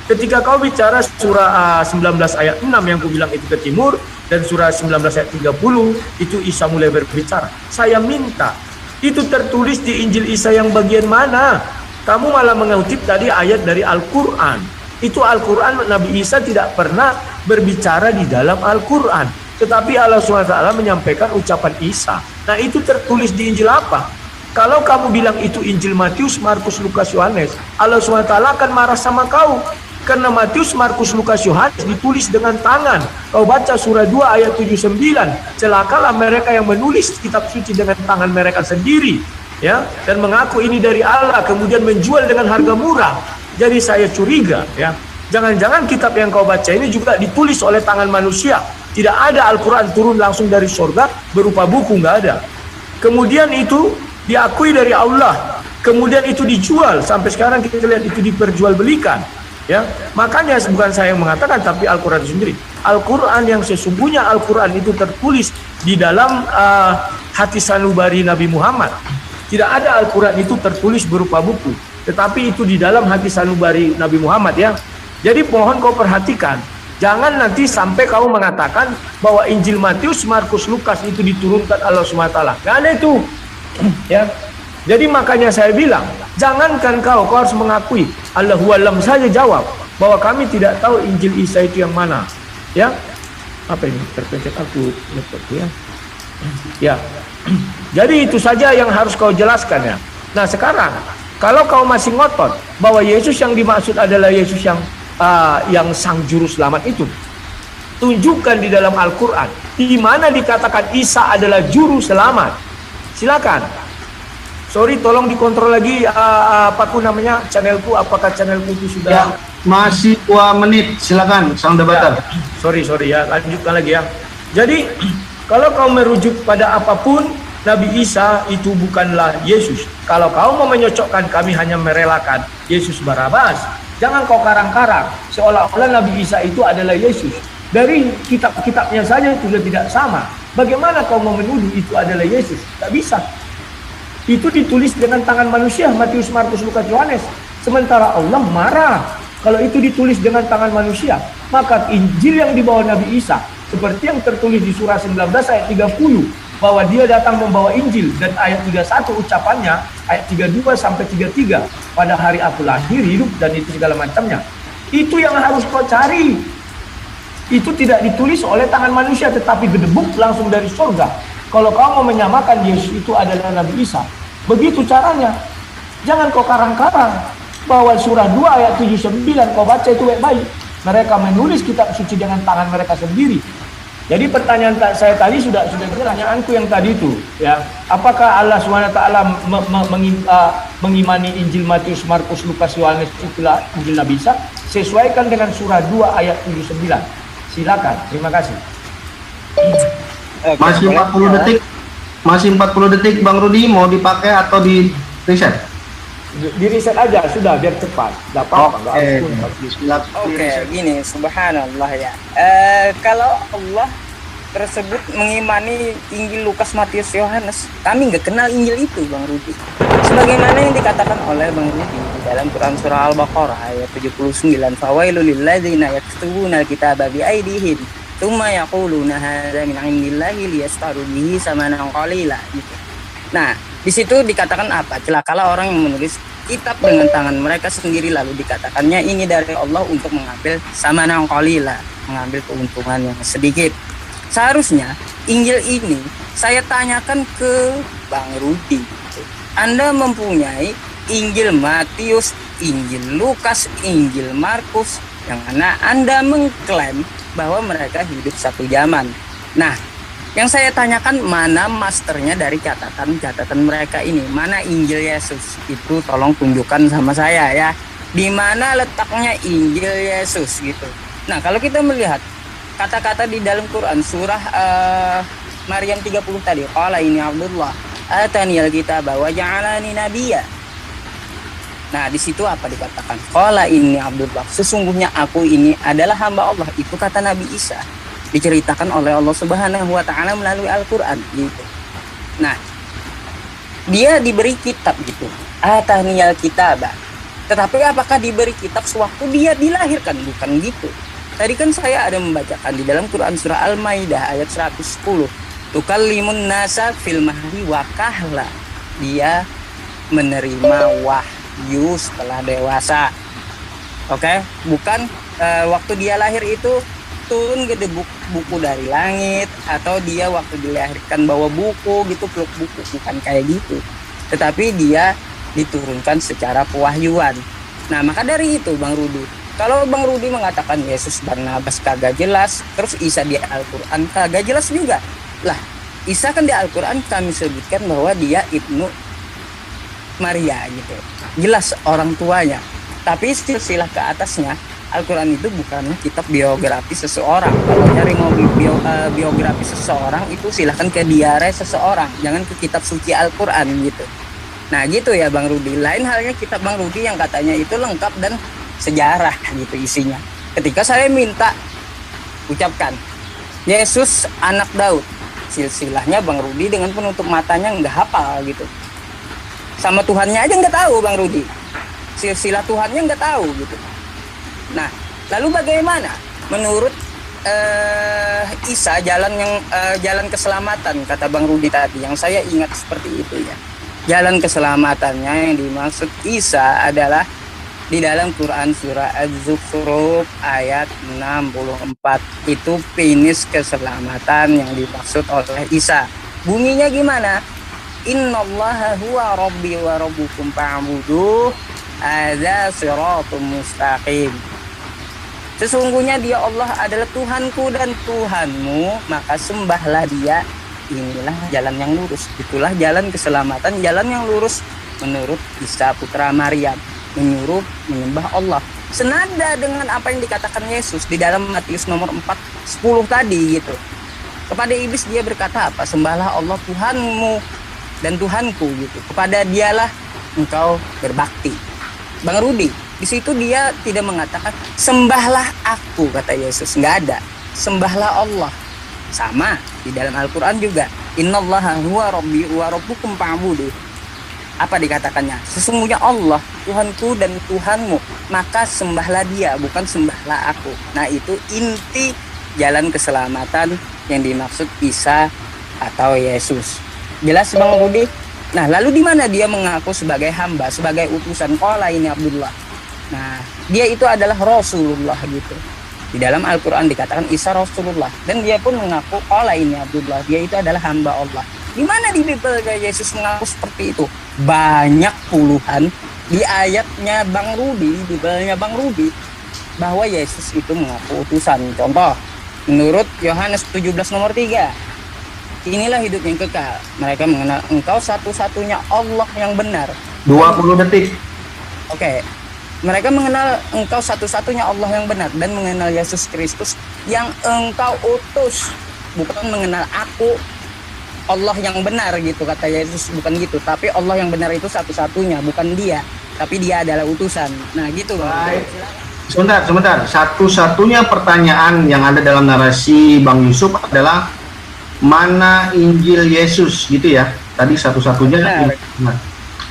ketika kau bicara surah 19 ayat 6 yang ku bilang itu ke timur, dan surah 19 ayat 30 itu Isa mulai berbicara. Saya minta itu tertulis di Injil Isa yang bagian mana? Kamu malah mengutip tadi ayat dari Al-Quran. Itu Al-Quran, Nabi Isa tidak pernah berbicara di dalam Al-Quran. Tetapi Allah SWT menyampaikan ucapan Isa. Nah, itu tertulis di Injil apa? Kalau kamu bilang itu Injil Matius, Markus, Lukas, Yohanes, Allah SWT akan marah sama kau. Karena Matius, Markus, Lukas, Yohanes ditulis dengan tangan. Kau baca surah 2 ayat 79. Celakalah mereka yang menulis kitab suci dengan tangan mereka sendiri, ya, dan mengaku ini dari Allah, kemudian menjual dengan harga murah. Jadi saya curiga, ya, jangan-jangan kitab yang kau baca ini juga ditulis oleh tangan manusia. Tidak ada Al-Quran turun langsung dari surga berupa buku, nggak ada. Kemudian itu diakui dari Allah, kemudian itu dijual. Sampai sekarang kita lihat itu diperjualbelikan. Ya, makanya bukan saya yang mengatakan, tapi Al-Quran sendiri. Al-Quran yang sesungguhnya Al-Quran itu tertulis di dalam hati sanubari Nabi Muhammad. Tidak ada Al-Quran itu tertulis berupa buku, tetapi itu di dalam hati sanubari Nabi Muhammad ya. Jadi mohon kau perhatikan, jangan nanti sampai kau mengatakan bahwa Injil Matius, Markus, Lukas itu diturunkan Allah SWT. Gak ada itu. Ya. Jadi makanya saya bilang, jangankan kau harus mengakui, Allahu alam saja jawab bahwa kami tidak tahu Injil Isa itu yang mana. Ya, apa ini terpencet aku ya. Ya, jadi itu saja yang harus kau jelaskan ya. Nah sekarang, kalau kau masih ngotot bahwa Yesus yang dimaksud adalah Yesus yang sang juru selamat itu, tunjukkan di dalam Al-Quran di mana dikatakan Isa adalah juru selamat. Silakan. Sorry, tolong dikontrol lagi apapun namanya channelku, apakah channelku itu sudah ya, masih 2 menit, silakan sang debater. Ya, sorry ya, lanjutkan lagi ya. Jadi kalau kau merujuk pada apapun, Nabi Isa itu bukanlah Yesus. Kalau kau mau menyocokkan, kami hanya merelakan Yesus Barnabas. Jangan kau karang-karang seolah-olah Nabi Isa itu adalah Yesus. Dari kitab-kitabnya saja sudah tidak sama. Bagaimana kau mau menuduh itu adalah Yesus? Tak bisa. Itu ditulis dengan tangan manusia, Matius, Markus, Lukas, Yohanes. Sementara Allah marah kalau itu ditulis dengan tangan manusia. Maka Injil yang dibawa Nabi Isa, seperti yang tertulis di surah 19 ayat 30, bahwa dia datang membawa Injil, dan ayat 31 ucapannya, ayat 32 sampai 33, pada hari aku lahir, hidup, dan itu segala macamnya. Itu yang harus kau cari. Itu tidak ditulis oleh tangan manusia, tetapi gedebuk langsung dari surga. Kalau kau mau menyamakan Yesus itu adalah Nabi Isa, begitu caranya. Jangan kau karang-karang. Bahwa surah 2 ayat 79 kau baca itu baik-baik. Mereka menulis kitab suci dengan tangan mereka sendiri. Jadi pertanyaan saya tadi sudah pertanyaanku yang tadi itu, ya. Apakah Allah SWT mengimani Injil Matius, Markus, Lukas, Yohanes, itulah Injil Nabi Isa? Sesuaikan dengan surah 2 ayat 79. Silakan. Terima kasih. Masih 40 detik. Masih 40 detik Bang Rudi, mau dipakai atau di reset? Di reset aja sudah biar cepat. Enggak apa-apa, Oke, gini, subhanallah ya. Kalau Allah tersebut mengimani Injil Lukas, Matius, Yohanes, kami nggak kenal Injil itu, Bang Rudi. Sebagaimana yang dikatakan oleh Bang Rudi di dalam Quran surah Al-Baqarah ayat 79, "Fawailul lilladzina yaktubuna al-kitaba biaydihim, tsumma yaquluna hadza min 'indillahi liyastaru bihi samanan qalila." Gitu. Nah, di situ dikatakan apa? Celakalah orang yang menulis kitab dengan tangan mereka sendiri, lalu dikatakannya ini dari Allah untuk mengambil samanan qalila, mengambil keuntungan yang sedikit. Seharusnya Injil ini saya tanyakan ke Bang Rudi. Anda mempunyai Injil Matius, Injil Lukas, Injil Markus, yang mana Anda mengklaim bahwa mereka hidup satu zaman. Nah, yang saya tanyakan, mana masternya dari catatan mereka ini? Mana Injil Yesus? Itu tolong tunjukkan sama saya ya. Di mana letaknya Injil Yesus gitu. Nah, kalau kita melihat kata-kata di dalam Quran surah Maryam 30 tadi, qala ini Abdullah ataniyal kitaba wa ja'alani nabiyya. Nah, di situ apa dikatakan? Qala ini Abdullah, sesungguhnya aku ini adalah hamba Allah. Itu kata Nabi Isa. Diceritakan oleh Allah Subhanahu wa taala melalui Al-Qur'an gitu. Nah, dia diberi kitab gitu. Ataniyal kitaba. Tetapi apakah diberi kitab sewaktu dia dilahirkan? Bukan gitu. Tadi kan saya ada membacakan di dalam Quran surah Al-Maidah ayat 110. Tukallimun nasa fil mahdi wa kahla. Dia menerima wahyu setelah dewasa. Oke, bukan waktu dia lahir itu turun gede buku dari langit, atau dia waktu dilahirkan bawa buku gitu, peluk buku, bukan kayak gitu. Tetapi dia diturunkan secara pewahyuan. Nah, maka dari itu Bang Rudi, kalau Bang Rudi mengatakan Yesus Barnabas kagak jelas, terus Isa di Al-Quran kagak jelas juga. Lah, Isa kan di Al-Quran kami sebutkan bahwa dia Ibnu Maria gitu. Jelas orang tuanya. Tapi silsilah ke atasnya, Al-Quran itu bukanlah kitab biografi seseorang. Kalau nyari mau biografi seseorang itu silahkan ke diare seseorang, jangan ke kitab suci Al-Quran gitu. Nah gitu ya Bang Rudi. Lain halnya kitab Bang Rudi yang katanya itu lengkap dan sejarah gitu isinya. Ketika saya minta ucapkan Yesus anak Daud, silsilahnya Bang Rudi dengan penutup matanya nggak hafal gitu. Sama Tuhannya aja nggak tahu Bang Rudi. Silsilah Tuhannya nggak tahu gitu. Nah, lalu bagaimana menurut Isa jalan keselamatan kata Bang Rudi tadi yang saya ingat seperti itu ya. Jalan keselamatannya yang dimaksud Isa adalah di dalam Quran surah Az-Zukhruf ayat 64. Itu finish keselamatan yang dimaksud oleh Isa. Bunyinya gimana? Innallaha huwa rabbi wa rabbukum fa'buduh hadza siratum mustaqim. Sesungguhnya dia Allah adalah Tuhanku dan Tuhanmu, maka sembahlah dia. Inilah jalan yang lurus. Itulah jalan keselamatan, jalan yang lurus menurut Isa putra Maryam, menyuruh menyembah Allah. Senada dengan apa yang dikatakan Yesus di dalam Matius nomor 4:10 tadi gitu. Kepada iblis dia berkata apa? Sembahlah Allah Tuhanmu dan Tuhanku gitu. Kepada dialah engkau berbakti. Bang Rudi, di situ dia tidak mengatakan sembahlah aku kata Yesus, nggak ada. Sembahlah Allah. Sama di dalam Al-Quran juga. Innallaha huwa rabbi wa rabbukum fa'buduh. Apa dikatakannya? Sesungguhnya Allah Tuhanku dan Tuhanmu, maka sembahlah dia, bukan sembahlah aku. Nah itu inti jalan keselamatan yang dimaksud Isa atau Yesus. Jelas Bang Rudi? Nah lalu di mana dia mengaku sebagai hamba, sebagai utusan? Qala ini Abdullah. Nah dia itu adalah Rasulullah gitu. Di dalam Al-Quran dikatakan Isa Rasulullah, dan dia pun mengaku Allah ini Abdullah, dia itu adalah hamba Allah. Di mana di Bible Yesus mengaku seperti itu? Banyak puluhan di ayatnya Bang Rudi, di Bible-nya Bang Rudi, bahwa Yesus itu mengaku utusan. Contoh, menurut Yohanes 17 nomor 3, inilah hidup yang kekal, mereka mengenal engkau satu-satunya Allah yang benar. 20 detik. Oke. Mereka mengenal engkau satu-satunya Allah yang benar dan mengenal Yesus Kristus yang engkau utus. Bukan mengenal aku Allah yang benar gitu, kata Yesus, bukan gitu. Tapi Allah yang benar itu satu-satunya, bukan dia. Tapi dia adalah utusan. Nah gitu. Baik. Sebentar. Satu-satunya pertanyaan yang ada dalam narasi Bang Yusuf adalah mana Injil Yesus gitu ya. Tadi satu-satunya. Nah,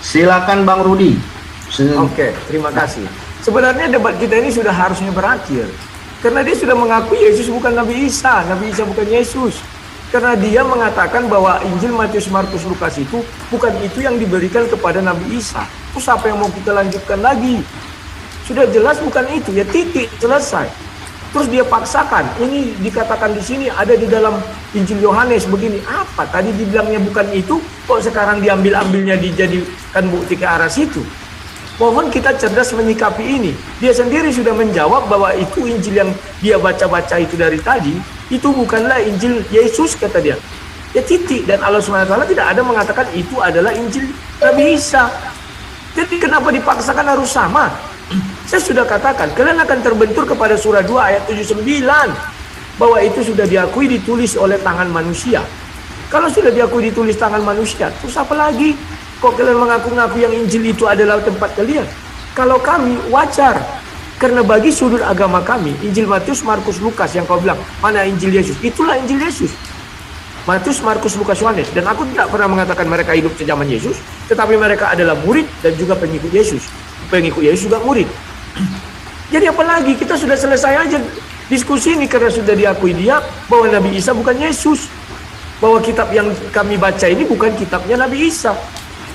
silakan Bang Rudi. Oke, terima kasih. Sebenarnya debat kita ini sudah harusnya berakhir. Karena dia sudah mengakui Yesus bukan Nabi Isa bukan Yesus. Karena dia mengatakan bahwa Injil Matius, Markus, Lukas itu bukan itu yang diberikan kepada Nabi Isa. Terus apa yang mau kita lanjutkan lagi? Sudah jelas bukan itu, ya titik, selesai. Terus dia paksakan, ini dikatakan di sini ada di dalam Injil Yohanes begini. Apa? Tadi dibilangnya bukan itu, kok sekarang diambil-ambilnya dijadikan bukti ke arah situ? Mohon kita cerdas menyikapi ini. Dia sendiri sudah menjawab bahwa itu Injil yang dia baca-baca itu dari tadi, itu bukanlah Injil Yesus, kata dia. Ya titik, dan Allah SWT tidak ada mengatakan itu adalah Injil Nabi Isa. Jadi kenapa dipaksakan harus sama? Saya sudah katakan, kalian akan terbentur kepada surah 2 ayat 79 bahwa itu sudah diakui ditulis oleh tangan manusia. Kalau sudah diakui ditulis tangan manusia, terus apa lagi? Kok kalian mengaku-ngaku yang Injil itu adalah tempat kalian? Kalau kami wajar, karena bagi sudut agama kami, Injil Matius, Markus, Lukas yang kau bilang, mana Injil Yesus? Itulah Injil Yesus. Matius, Markus, Lukas, Yohanes. Dan aku tidak pernah mengatakan mereka hidup sejaman Yesus, tetapi mereka adalah murid dan juga pengikut Yesus. Pengikut Yesus juga murid. Jadi apa lagi? Kita sudah selesai aja diskusi ini karena sudah diakui dia bahwa Nabi Isa bukan Yesus. Bahwa kitab yang kami baca ini bukan kitabnya Nabi Isa.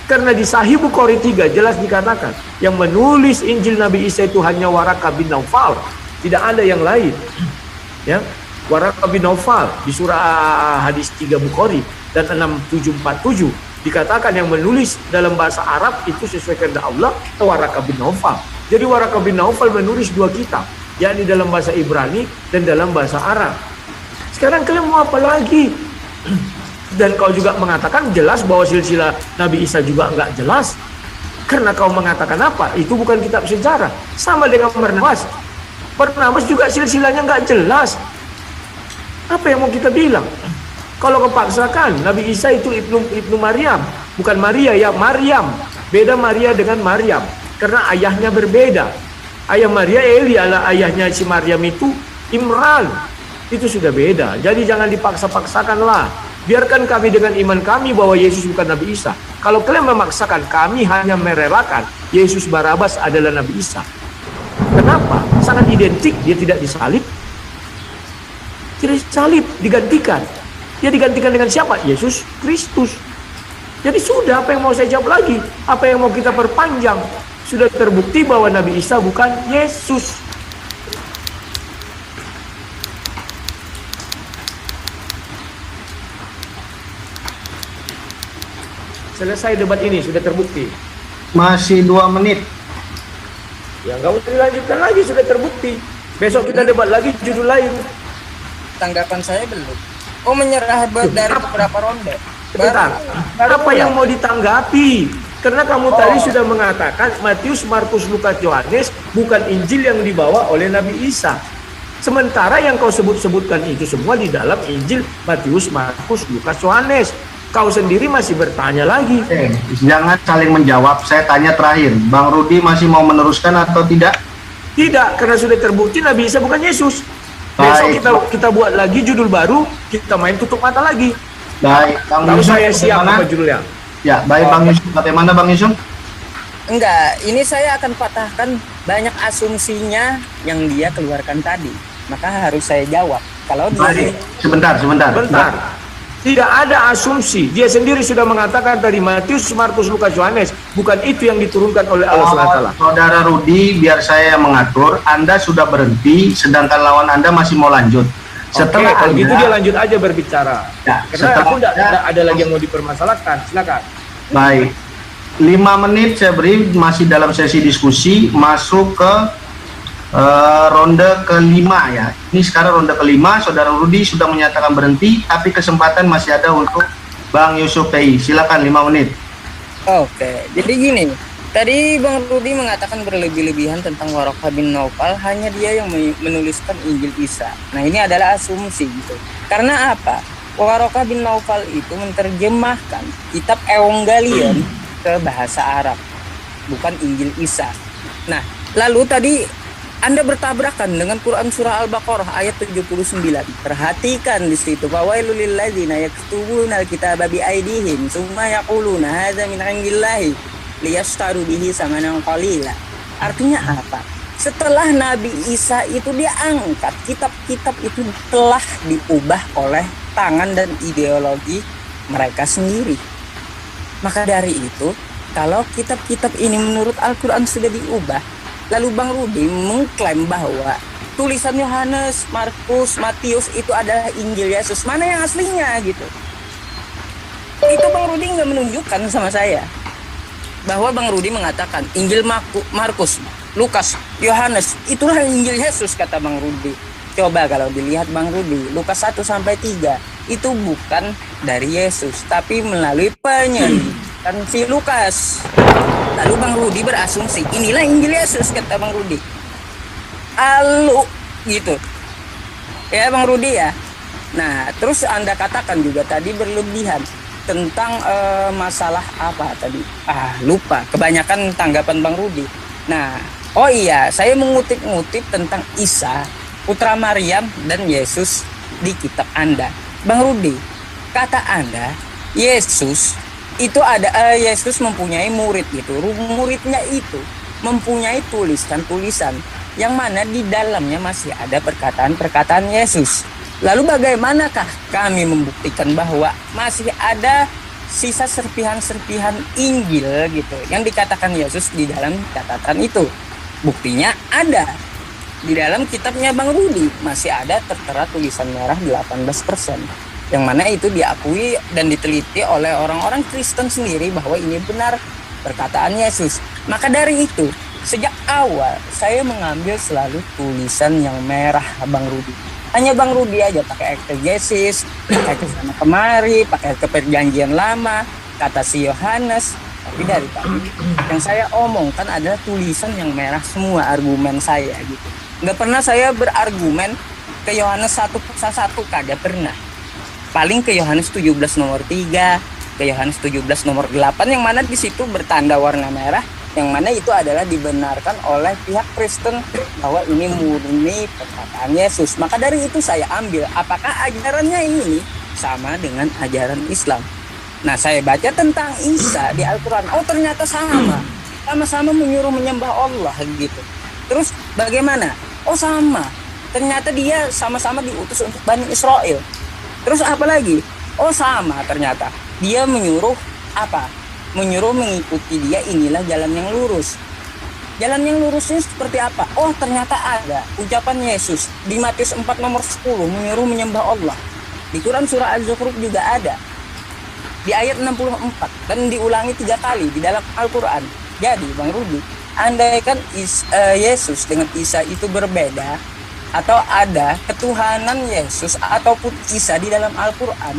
Karena di Sahih Bukhari 3 jelas dikatakan yang menulis Injil Nabi Isa itu hanya Waraka bin Naufal, tidak ada yang lain. Ya, Waraka bin Naufal di surah hadis 3 Bukhari dan 6747 dikatakan yang menulis dalam bahasa Arab itu sesuai kehendak Allah Waraka bin Naufal. Jadi Waraka bin Naufal menulis 2 kitab, yakni dalam bahasa Ibrani dan dalam bahasa Arab. Sekarang kalian mau apa lagi? Dan kau juga mengatakan jelas bahwa silsilah Nabi Isa juga enggak jelas. Karena kau mengatakan apa? Itu bukan kitab sejarah. Sama dengan Barnabas. Barnabas juga silsilahnya enggak jelas. Apa yang mau kita bilang? Kalau kau paksakan, Nabi Isa itu Ibnu Maryam. Bukan Maria ya, Maryam. Beda Maria dengan Maryam. Karena ayahnya berbeda. Ayah Maria Eli, ayahnya si Maryam itu Imran. Itu sudah beda. Jadi jangan dipaksa-paksakan lah. Biarkan kami dengan iman kami bahwa Yesus bukan Nabi Isa. Kalau kalian memaksakan, kami hanya merelakan Yesus Barabas adalah Nabi Isa. Kenapa? Sangat identik, dia tidak disalib. Tidak disalib, digantikan. Dia digantikan dengan siapa? Yesus Kristus. Jadi sudah, apa yang mau saya jawab lagi? Apa yang mau kita perpanjang? Sudah terbukti bahwa Nabi Isa bukan Yesus. Selesai debat ini, sudah terbukti. Masih 2 menit. Ya nggak usah dilanjutkan lagi, sudah terbukti. Besok kita debat lagi judul lain. Tanggapan saya belum. Oh, menyerah dari beberapa ronde. Sebentar, apa yang mau ditanggapi? Karena kamu tadi sudah mengatakan Matius, Markus, Lukas, Yohanes bukan Injil yang dibawa oleh Nabi Isa. Sementara yang kau sebut-sebutkan itu semua di dalam Injil Matius, Markus, Lukas, Yohanes. Kau sendiri masih bertanya lagi. Jangan saling menjawab. Saya tanya terakhir, Bang Rudi masih mau meneruskan atau tidak? Tidak, karena sudah terbukti Nabi Isa bukan Yesus. Besok kita buat lagi judul baru, kita main tutup mata lagi. Baik, Bang Tahu Yusuf, saya siap apa judulnya? Ya, baik Bang Yusuf. Bagaimana Bang Yusuf? Enggak, ini saya akan patahkan banyak asumsinya yang dia keluarkan tadi. Maka harus saya jawab. Kalau dia Sebentar. Tidak ada asumsi. Dia sendiri sudah mengatakan tadi Matius, Markus, Lukas, Yohanes. Bukan itu yang diturunkan oleh Allah SWT. Saudara Rudi, biar saya yang mengatur. Anda sudah berhenti, sedangkan lawan Anda masih mau lanjut. Setelah kalau gitu dia lanjut aja berbicara. Ya, Karena aku tidak ada lagi yang mau dipermasalahkan. Silakan. Baik. 5 menit saya beri, masih dalam sesi diskusi, masuk ke ronde kelima ya. Ini sekarang ronde kelima, Saudara Rudi sudah menyatakan berhenti, tapi kesempatan masih ada untuk Bang Yusuf PI. Silakan 5 menit. Oke, jadi gini. Tadi Bang Rudi mengatakan berlebih-lebihan tentang Warokah bin Naufal, hanya dia yang menuliskan Injil Isa. Nah, ini adalah asumsi gitu. Karena apa? Warokah bin Naufal itu menerjemahkan kitab Evangelion ke bahasa Arab, bukan Injil Isa. Nah, lalu tadi Anda bertabrakan dengan Quran surah Al-Baqarah ayat 79. Perhatikan di situ, fawailul lil ladzina yaktubuna al-kitaba bi aydihim tsumma yaquluna hadza min 'indillahi liyashtaru bihi samanan qalila. Artinya apa? Setelah Nabi Isa itu diangkat, kitab-kitab itu telah diubah oleh tangan dan ideologi mereka sendiri. Maka dari itu, kalau kitab-kitab ini menurut Al-Quran sudah diubah, lalu Bang Rudi mengklaim bahwa tulisan Yohanes, Markus, Matius itu adalah Injil Yesus. Mana yang aslinya gitu? Itu Bang Rudi nggak menunjukkan sama saya. Bahwa Bang Rudi mengatakan Injil Markus, Lukas, Yohanes, itulah Injil Yesus kata Bang Rudi. Coba kalau dilihat Bang Rudi, Lukas 1-3 itu bukan dari Yesus, tapi melalui penyelidikan si Lukas. Lalu Bang Rudi berasumsi inilah Injil Yesus kata Bang Rudi. Alu gitu. Ya Bang Rudi ya. Nah, terus Anda katakan juga tadi berlebihan tentang masalah apa tadi? Lupa. Kebanyakan tanggapan Bang Rudi. Nah, oh iya, saya mengutip-ngutip tentang Isa, putra Maryam dan Yesus di kitab Anda. Bang Rudi, kata Anda Yesus itu ada Yesus mempunyai murid gitu. Muridnya itu mempunyai tulisan-tulisan yang mana di dalamnya masih ada perkataan-perkataan Yesus. Lalu bagaimanakah kami membuktikan bahwa masih ada sisa serpihan-serpihan Injil gitu yang dikatakan Yesus di dalam catatan itu? Buktinya ada. Di dalam kitabnya Bang Rudi masih ada tertera tulisan merah 18%. Yang mana itu diakui dan diteliti oleh orang-orang Kristen sendiri bahwa ini benar perkataan Yesus. Maka dari itu, sejak awal saya mengambil selalu tulisan yang merah Bang Rudi. Hanya Bang Rudi aja pakai eksegesis, pakai kesana kemari, pakai ke perjanjian lama, kata si Yohanes. Tapi dari tadi yang saya omongkan adalah tulisan yang merah semua argumen saya gitu. Nggak pernah saya berargumen ke Yohanes 1:1, kagak pernah. Paling ke Yohanes 17 nomor 3, ke Yohanes 17 nomor 8 yang mana di situ bertanda warna merah, yang mana itu adalah dibenarkan oleh pihak Kristen bahwa ini murni perkataan Yesus. Maka dari itu saya ambil apakah ajarannya ini sama dengan ajaran Islam. Nah, saya baca tentang Isa di Al-Quran. Oh, ternyata sama-sama menyuruh menyembah Allah gitu. Terus bagaimana? Oh, sama. Ternyata dia sama-sama diutus untuk Bani Israel. Terus apa lagi? Oh, sama ternyata. Dia menyuruh apa? Menyuruh mengikuti dia, inilah jalan yang lurus. Jalan yang lurusnya seperti apa? Oh, ternyata ada ucapan Yesus di Matius 4 nomor 10 menyuruh menyembah Allah. Di Quran surah Az-Zukhruf juga ada. Di ayat 64 dan diulangi 3 kali di dalam Al-Quran. Jadi Bang Rudi, andaikan Yesus dengan Isa itu berbeda, atau ada ketuhanan Yesus ataupun Isa di dalam Al-Quran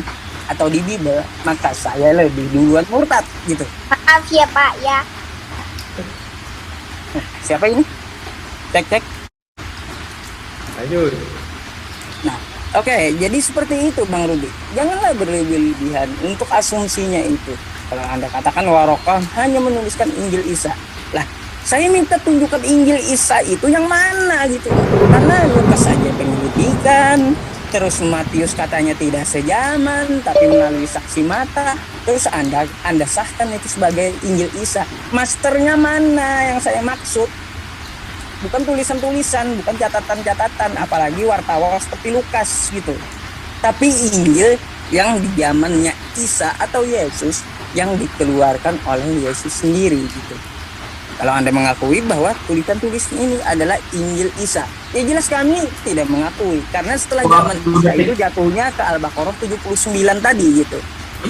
atau di Bible, maka saya lebih duluan murtad gitu. Maaf ya Pak ya. Nah, siapa ini? Cek. Lanjut. Nah, oke, jadi seperti itu Bang Rudi. Janganlah berlebihan untuk asumsinya itu. Kalau Anda katakan Warokah hanya menuliskan Injil Isa. Lah, saya minta tunjukkan Injil Isa itu yang mana gitu. Karena Lukas saja penyelidikan, terus Matius katanya tidak sejaman, tapi melalui saksi mata. Terus Anda sahkan itu sebagai Injil Isa. Masternya mana yang saya maksud? Bukan tulisan-tulisan, bukan catatan-catatan, apalagi wartawan seperti Lukas gitu. Tapi Injil yang di zamannya Isa atau Yesus yang dikeluarkan oleh Yesus sendiri gitu. Kalau Anda mengakui bahwa tulisan-tulisan ini adalah Injil Isa, ya jelas kami tidak mengakui. Karena setelah zaman Isa itu jatuhnya ke Al-Baqarah 79 tadi gitu.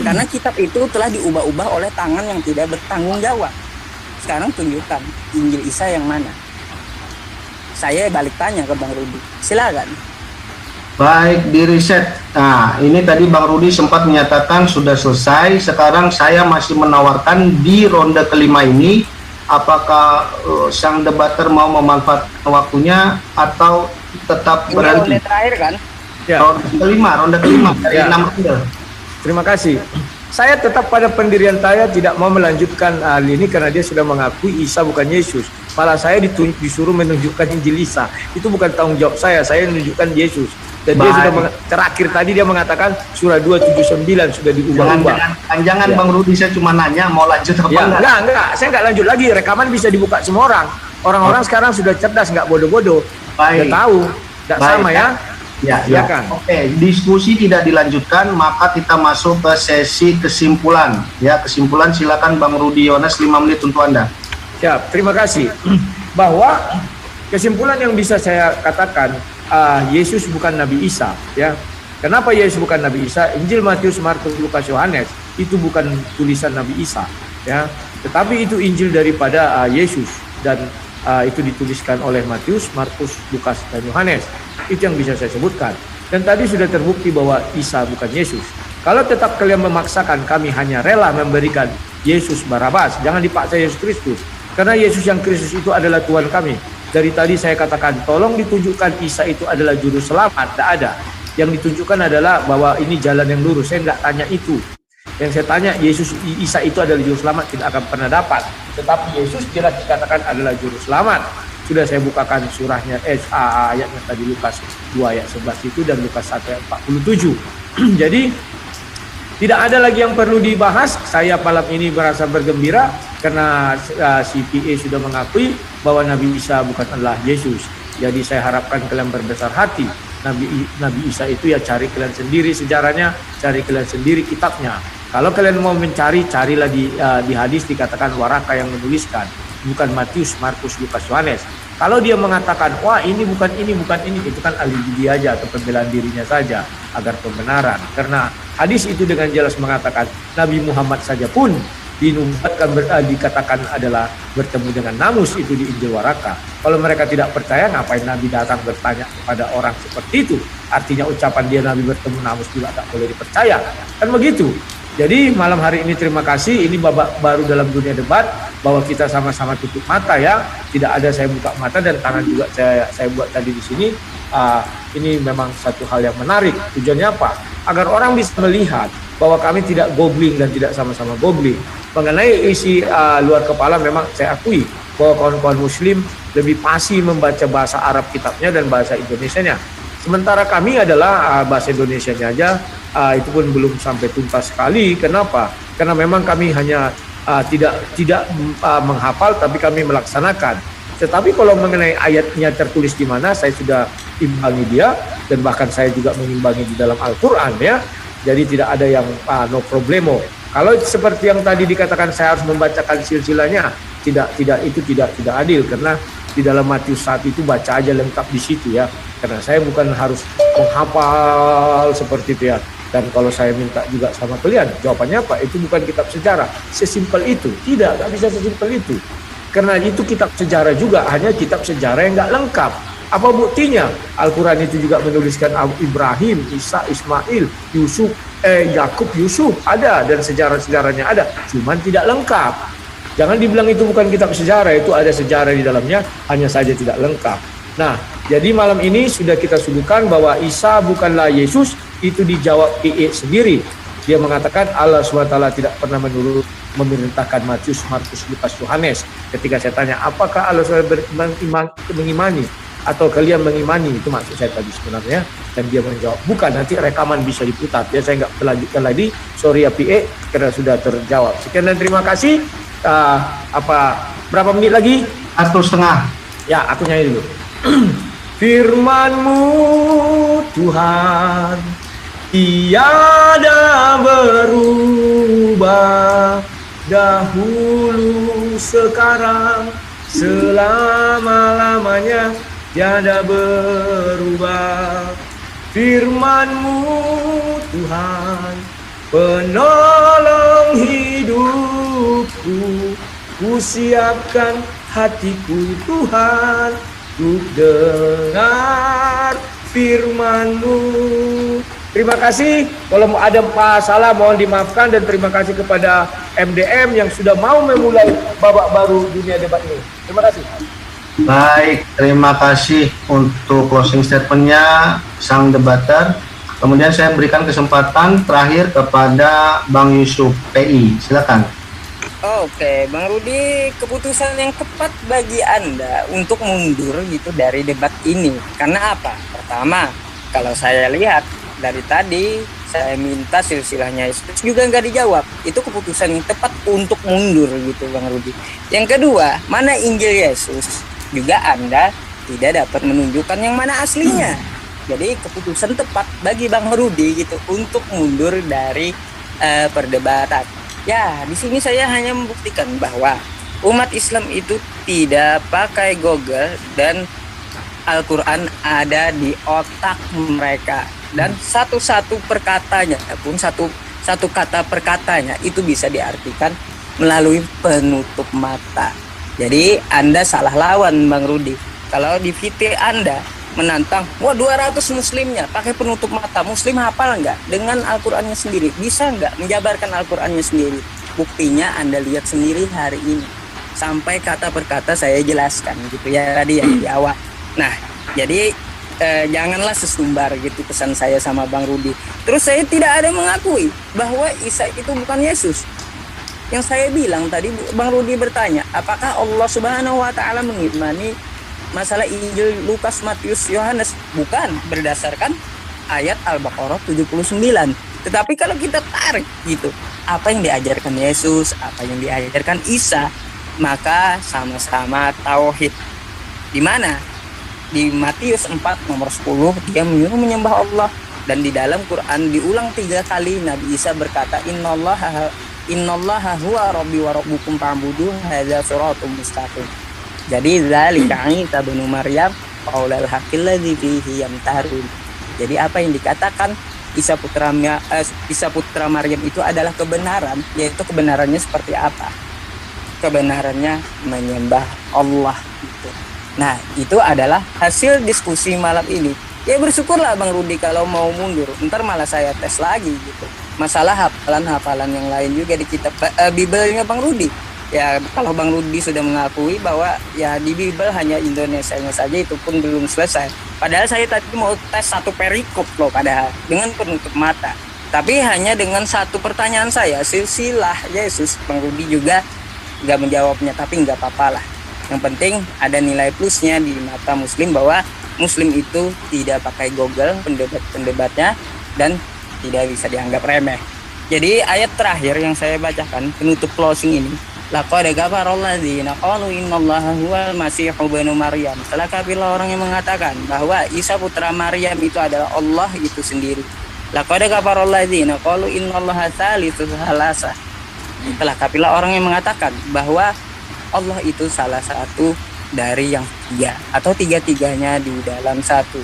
Karena kitab itu telah diubah-ubah oleh tangan yang tidak bertanggung jawab. Sekarang tunjukkan Injil Isa yang mana. Saya balik tanya ke Bang Rudi. Silakan. Baik, di riset. Nah, ini tadi Bang Rudi sempat menyatakan sudah selesai. Sekarang saya masih menawarkan di ronde kelima ini, apakah sang debater mau memanfaatkan waktunya atau tetap Ini berhenti? ronde terakhir kan? Ya. Ronde kelima dari Ya. 6 ronde. Terima kasih. Saya tetap pada pendirian saya, tidak mau melanjutkan hal ini karena dia sudah mengakui Isa bukan Yesus. Malah saya disuruh menunjukkan Injil Isa. Itu bukan tanggung jawab saya menunjukkan Yesus. Dan dia sudah terakhir tadi dia mengatakan surah 279 sudah diubah-ubah. Jangan Ya. Bang Rudi, saya cuma nanya mau lanjut apa Ya, enggak. enggak, saya enggak lanjut lagi. Rekaman bisa dibuka semua orang. Orang-orang sekarang sudah cerdas, enggak bodoh-bodoh. Baik. Udah tahu, enggak Baik, sama ya. Ya, Silakan. Oke, diskusi tidak dilanjutkan, maka kita masuk ke sesi kesimpulan. Ya, kesimpulan silakan Bang Rudi Yones, 5 menit untuk Anda. Siap, terima kasih. Bahwa kesimpulan yang bisa saya katakan, Yesus bukan Nabi Isa, ya. Kenapa Yesus bukan Nabi Isa? Injil Matius, Markus, Lukas, Yohanes itu bukan tulisan Nabi Isa, ya. Tetapi itu Injil daripada Yesus dan itu dituliskan oleh Matius, Markus, Lukas, dan Yohanes. Itu yang bisa saya sebutkan. Dan tadi sudah terbukti bahwa Isa bukan Yesus. Kalau tetap kalian memaksakan, kami hanya rela memberikan Yesus Barabas. Jangan dipaksa Yesus Kristus. Karena Yesus yang Kristus itu adalah Tuhan kami. Dari tadi saya katakan, tolong ditunjukkan Isa itu adalah juru selamat. Tidak ada. Yang ditunjukkan adalah bahwa ini jalan yang lurus. Saya tidak tanya itu. Yang saya tanya, Yesus Isa itu adalah juru selamat, tidak akan pernah dapat. Tetapi Yesus jelas dikatakan adalah juru selamat. Sudah saya bukakan surahnya, ayatnya tadi Lukas 2 ayat 11 itu dan Lukas 1 ayat 47. Jadi tidak ada lagi yang perlu dibahas. Saya malam ini merasa bergembira karena CPA sudah mengakui bahwa Nabi Isa bukan adalah Yesus. Jadi saya harapkan kalian berbesar hati. Nabi Isa itu ya cari kalian sendiri sejarahnya, cari kalian sendiri kitabnya. Kalau kalian mau mencari, carilah di hadis dikatakan Waraka yang menuliskan, bukan Matius, Markus, Lukas, Yohanes. Kalau dia mengatakan, wah ini bukan ini, itu kan alibi dia aja atau pembelaan dirinya saja agar pembenaran. Karena hadis itu dengan jelas mengatakan Nabi Muhammad saja pun dinubuatkan dikatakan adalah bertemu dengan namus itu di Injil Waraka. Kalau mereka tidak percaya, ngapain Nabi datang bertanya kepada orang seperti itu? Artinya ucapan dia Nabi bertemu namus juga tak boleh dipercaya. Kan begitu. Jadi malam hari ini terima kasih. Ini babak baru dalam dunia debat bahwa kita sama-sama tutup mata ya. Tidak ada saya buka mata dan tangan juga saya buat tadi di sini. Ini memang satu hal yang menarik. Tujuannya apa? Agar orang bisa melihat bahwa kami tidak googling dan tidak sama-sama googling. Mengenai isi luar kepala memang saya akui bahwa kawan-kawan muslim lebih pasti membaca bahasa Arab kitabnya dan bahasa Indonesianya. Sementara kami adalah bahasa Indonesianya aja itu pun belum sampai tuntas sekali. Kenapa? Karena memang kami hanya tidak menghafal tapi kami melaksanakan. Tetapi kalau mengenai ayatnya tertulis di mana, saya sudah imbangi dia dan bahkan saya juga mengimbangi di dalam Al-Qur'an ya. Jadi tidak ada yang no problemo. Kalau seperti yang tadi dikatakan saya harus membacakan silsilahnya, tidak adil karena di dalam Matius 1 itu baca aja lengkap di situ ya. Karena saya bukan harus menghafal seperti itu ya. Dan kalau saya minta juga sama kalian, jawabannya apa? Itu bukan kitab sejarah. Sesimpel itu. Tidak bisa sesimpel itu. Karena itu kitab sejarah juga, hanya kitab sejarah yang nggak lengkap. Apa buktinya? Al-Quran itu juga menuliskan Ibrahim, Isa, Ismail, Yusuf, Yakub, Yusuf ada dan sejarah-sejarahnya ada, cuman tidak lengkap. Jangan dibilang itu bukan kitab sejarah, itu ada sejarah di dalamnya, hanya saja tidak lengkap. Nah, jadi malam ini sudah kita suguhkan bahwa Isa bukanlah Yesus, itu dijawab PE sendiri. Dia mengatakan Allah SWT tidak pernah memerintahkan Matius, Markus, Lukas, Yohanes. Ketika saya tanya, apakah Allah SWT mengimani atau kalian mengimani, itu maksud saya tadi sebenarnya, dan dia menjawab bukan. Nanti rekaman bisa diputar ya, saya nggak lanjutkan lagi, sorry ya PE karena sudah terjawab. Sekian dan terima kasih. Berapa menit lagi? 1,5. Ya, aku nyanyi dulu. Firman-Mu Tuhan tiada berubah, dahulu sekarang selama-lamanya tiada berubah. Firman-Mu Tuhan, penolong hidupku, ku siapkan hatiku Tuhan, untuk dengar firman-Mu. Terima kasih. Kalau mau ada salah mohon dimaafkan, dan terima kasih kepada MDM yang sudah mau memulai babak baru dunia debat ini. Terima kasih. Baik, terima kasih untuk closing statement-nya sang debater. Kemudian saya berikan kesempatan terakhir kepada Bang Yusuf PI. Silakan. Oke, Bang Rudi, keputusan yang tepat bagi Anda untuk mundur gitu dari debat ini. Karena apa? Pertama, kalau saya lihat dari tadi saya minta silsilahnya Yesus juga nggak dijawab. Itu keputusan yang tepat untuk mundur gitu, Bang Rudi. Yang kedua, mana Injil Yesus? Juga Anda tidak dapat menunjukkan yang mana aslinya. Jadi keputusan tepat bagi Bang Rudi gitu untuk mundur dari perdebatan. Ya, di sini saya hanya membuktikan bahwa umat Islam itu tidak pakai Google dan Al-Quran ada di otak mereka, dan satu-satu perkatanya pun satu kata perkatanya itu bisa diartikan melalui penutup mata. Jadi Anda salah lawan, Bang Rudi. Kalau di VT Anda menantang, wah 200 muslimnya pakai penutup mata, muslim hafal nggak dengan Al-Qurannya sendiri? Bisa nggak menjabarkan Al-Qurannya sendiri? Buktinya Anda lihat sendiri hari ini. Sampai kata per kata saya jelaskan gitu ya tadi yang di awal. Nah, jadi janganlah sesumbar gitu pesan saya sama Bang Rudi. Terus saya tidak ada mengakui bahwa Isa itu bukan Yesus. Yang saya bilang tadi, Bang Rudi bertanya, apakah Allah Subhanahu wa taala mengimani masalah Injil Lukas, Matius, Yohanes? Bukan, berdasarkan ayat Al-Baqarah 79. Tetapi kalau kita tarik gitu, apa yang diajarkan Yesus, apa yang diajarkan Isa, maka sama-sama tauhid. Di mana? Di Matius 4 nomor 10 dia menyuruh menyembah Allah, dan di dalam Quran diulang 3 kali Nabi Isa berkata Innallaha huwa rabbi wa rabbukum fa'buduh hadza shiratum mustaqim. Jadi zalika Isa bin Maryam qaulal haqqil ladzi fihi yamtarun. Jadi apa yang dikatakan Isa putra Maryam itu adalah kebenaran, yaitu kebenarannya seperti apa? Kebenarannya menyembah Allah gitu. Nah, itu adalah hasil diskusi malam ini. Ya bersyukurlah Bang Rudi kalau mau mundur, ntar malah saya tes lagi gitu. Masalah hafalan-hafalan yang lain juga di kitab Bibelnya Bang Rudi. Ya kalau Bang Rudi sudah mengakui bahwa ya di Bibel hanya Indonesianya saja, itu pun belum selesai. Padahal saya tadi mau tes satu perikop loh padahal dengan penutup mata. Tapi hanya dengan satu pertanyaan saya, silsilah Yesus, Bang Rudi juga nggak menjawabnya, tapi nggak apa-apa lah. Yang penting ada nilai plusnya di mata Muslim bahwa Muslim itu tidak pakai Google pendebatnya dan tidak bisa dianggap remeh. Jadi ayat terakhir yang saya bacakan penutup closing ini, laqad ghafara alladzina qalu innallaha huwal masihu ibnu Maryam. Celaka bila orang yang mengatakan bahwa Isa putra Maryam itu adalah Allah itu sendiri. Laqad ghafara alladzina qalu innallaha tsalitsu tsalasa. Celaka bila orang yang mengatakan bahwa Allah itu salah satu dari yang tiga atau tiga-tiganya di dalam satu.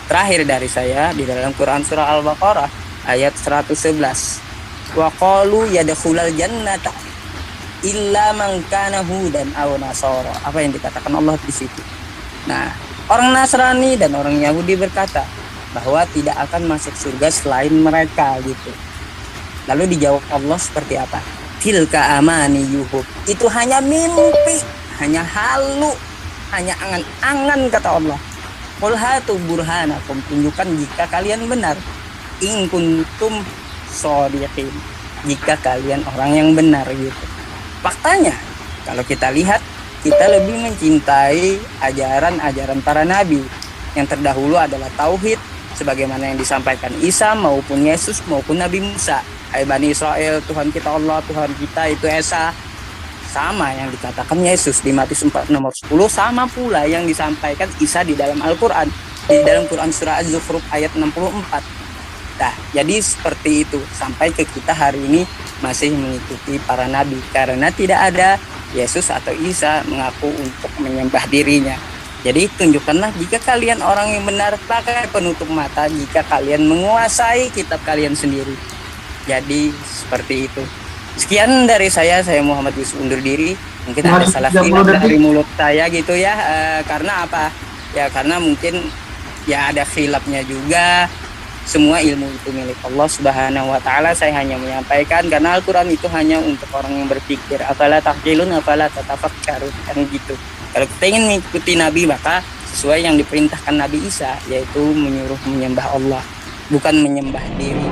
Terakhir dari saya di dalam Quran surah Al-Baqarah ayat 111. Wa qalu yadkhulal jannata illa man kana hudan aw nasara. Apa yang dikatakan Allah di situ? Nah, orang Nasrani dan orang Yahudi berkata bahwa tidak akan masuk surga selain mereka gitu. Lalu dijawab Allah seperti apa? Tilka amaniyuhum. Itu hanya mimpi, hanya halu, hanya angan-angan kata Allah. Qul hatu burhanakum, tunjukkan jika kalian benar. In kuntum shodiqin, jika kalian orang yang benar gitu. Faktanya kalau kita lihat, kita lebih mencintai ajaran-ajaran para nabi. Yang terdahulu adalah tauhid sebagaimana yang disampaikan Isa maupun Yesus maupun Nabi Musa. Hai Bani Israel, Tuhan kita Allah, Tuhan kita itu Esa. Sama yang dikatakan Yesus di Matius 4 nomor 10, sama pula yang disampaikan Isa di dalam Al-Quran. Di dalam Quran surah Az-Zukhruf ayat 64. kita. Jadi seperti itu sampai ke kita hari ini masih mengikuti para nabi, karena tidak ada Yesus atau Isa mengaku untuk menyembah dirinya. Jadi tunjukkanlah jika kalian orang yang benar, pakai penutup mata jika kalian menguasai kitab kalian sendiri. Jadi seperti itu. Sekian dari saya Muhammad Yusuf undur diri. Mungkin ada salah silap dari mulut saya gitu ya, karena apa? Ya karena mungkin ya ada khilafnya juga. Semua ilmu itu milik Allah Subhanahu wa taala. Saya hanya menyampaikan karena Al-Qur'an itu hanya untuk orang yang berpikir. Afala taqilun, afala tatafakkarun, kan gitu. Kalau kita ingin mengikuti Nabi, maka sesuai yang diperintahkan Nabi Isa, yaitu menyuruh menyembah Allah, bukan menyembah diri.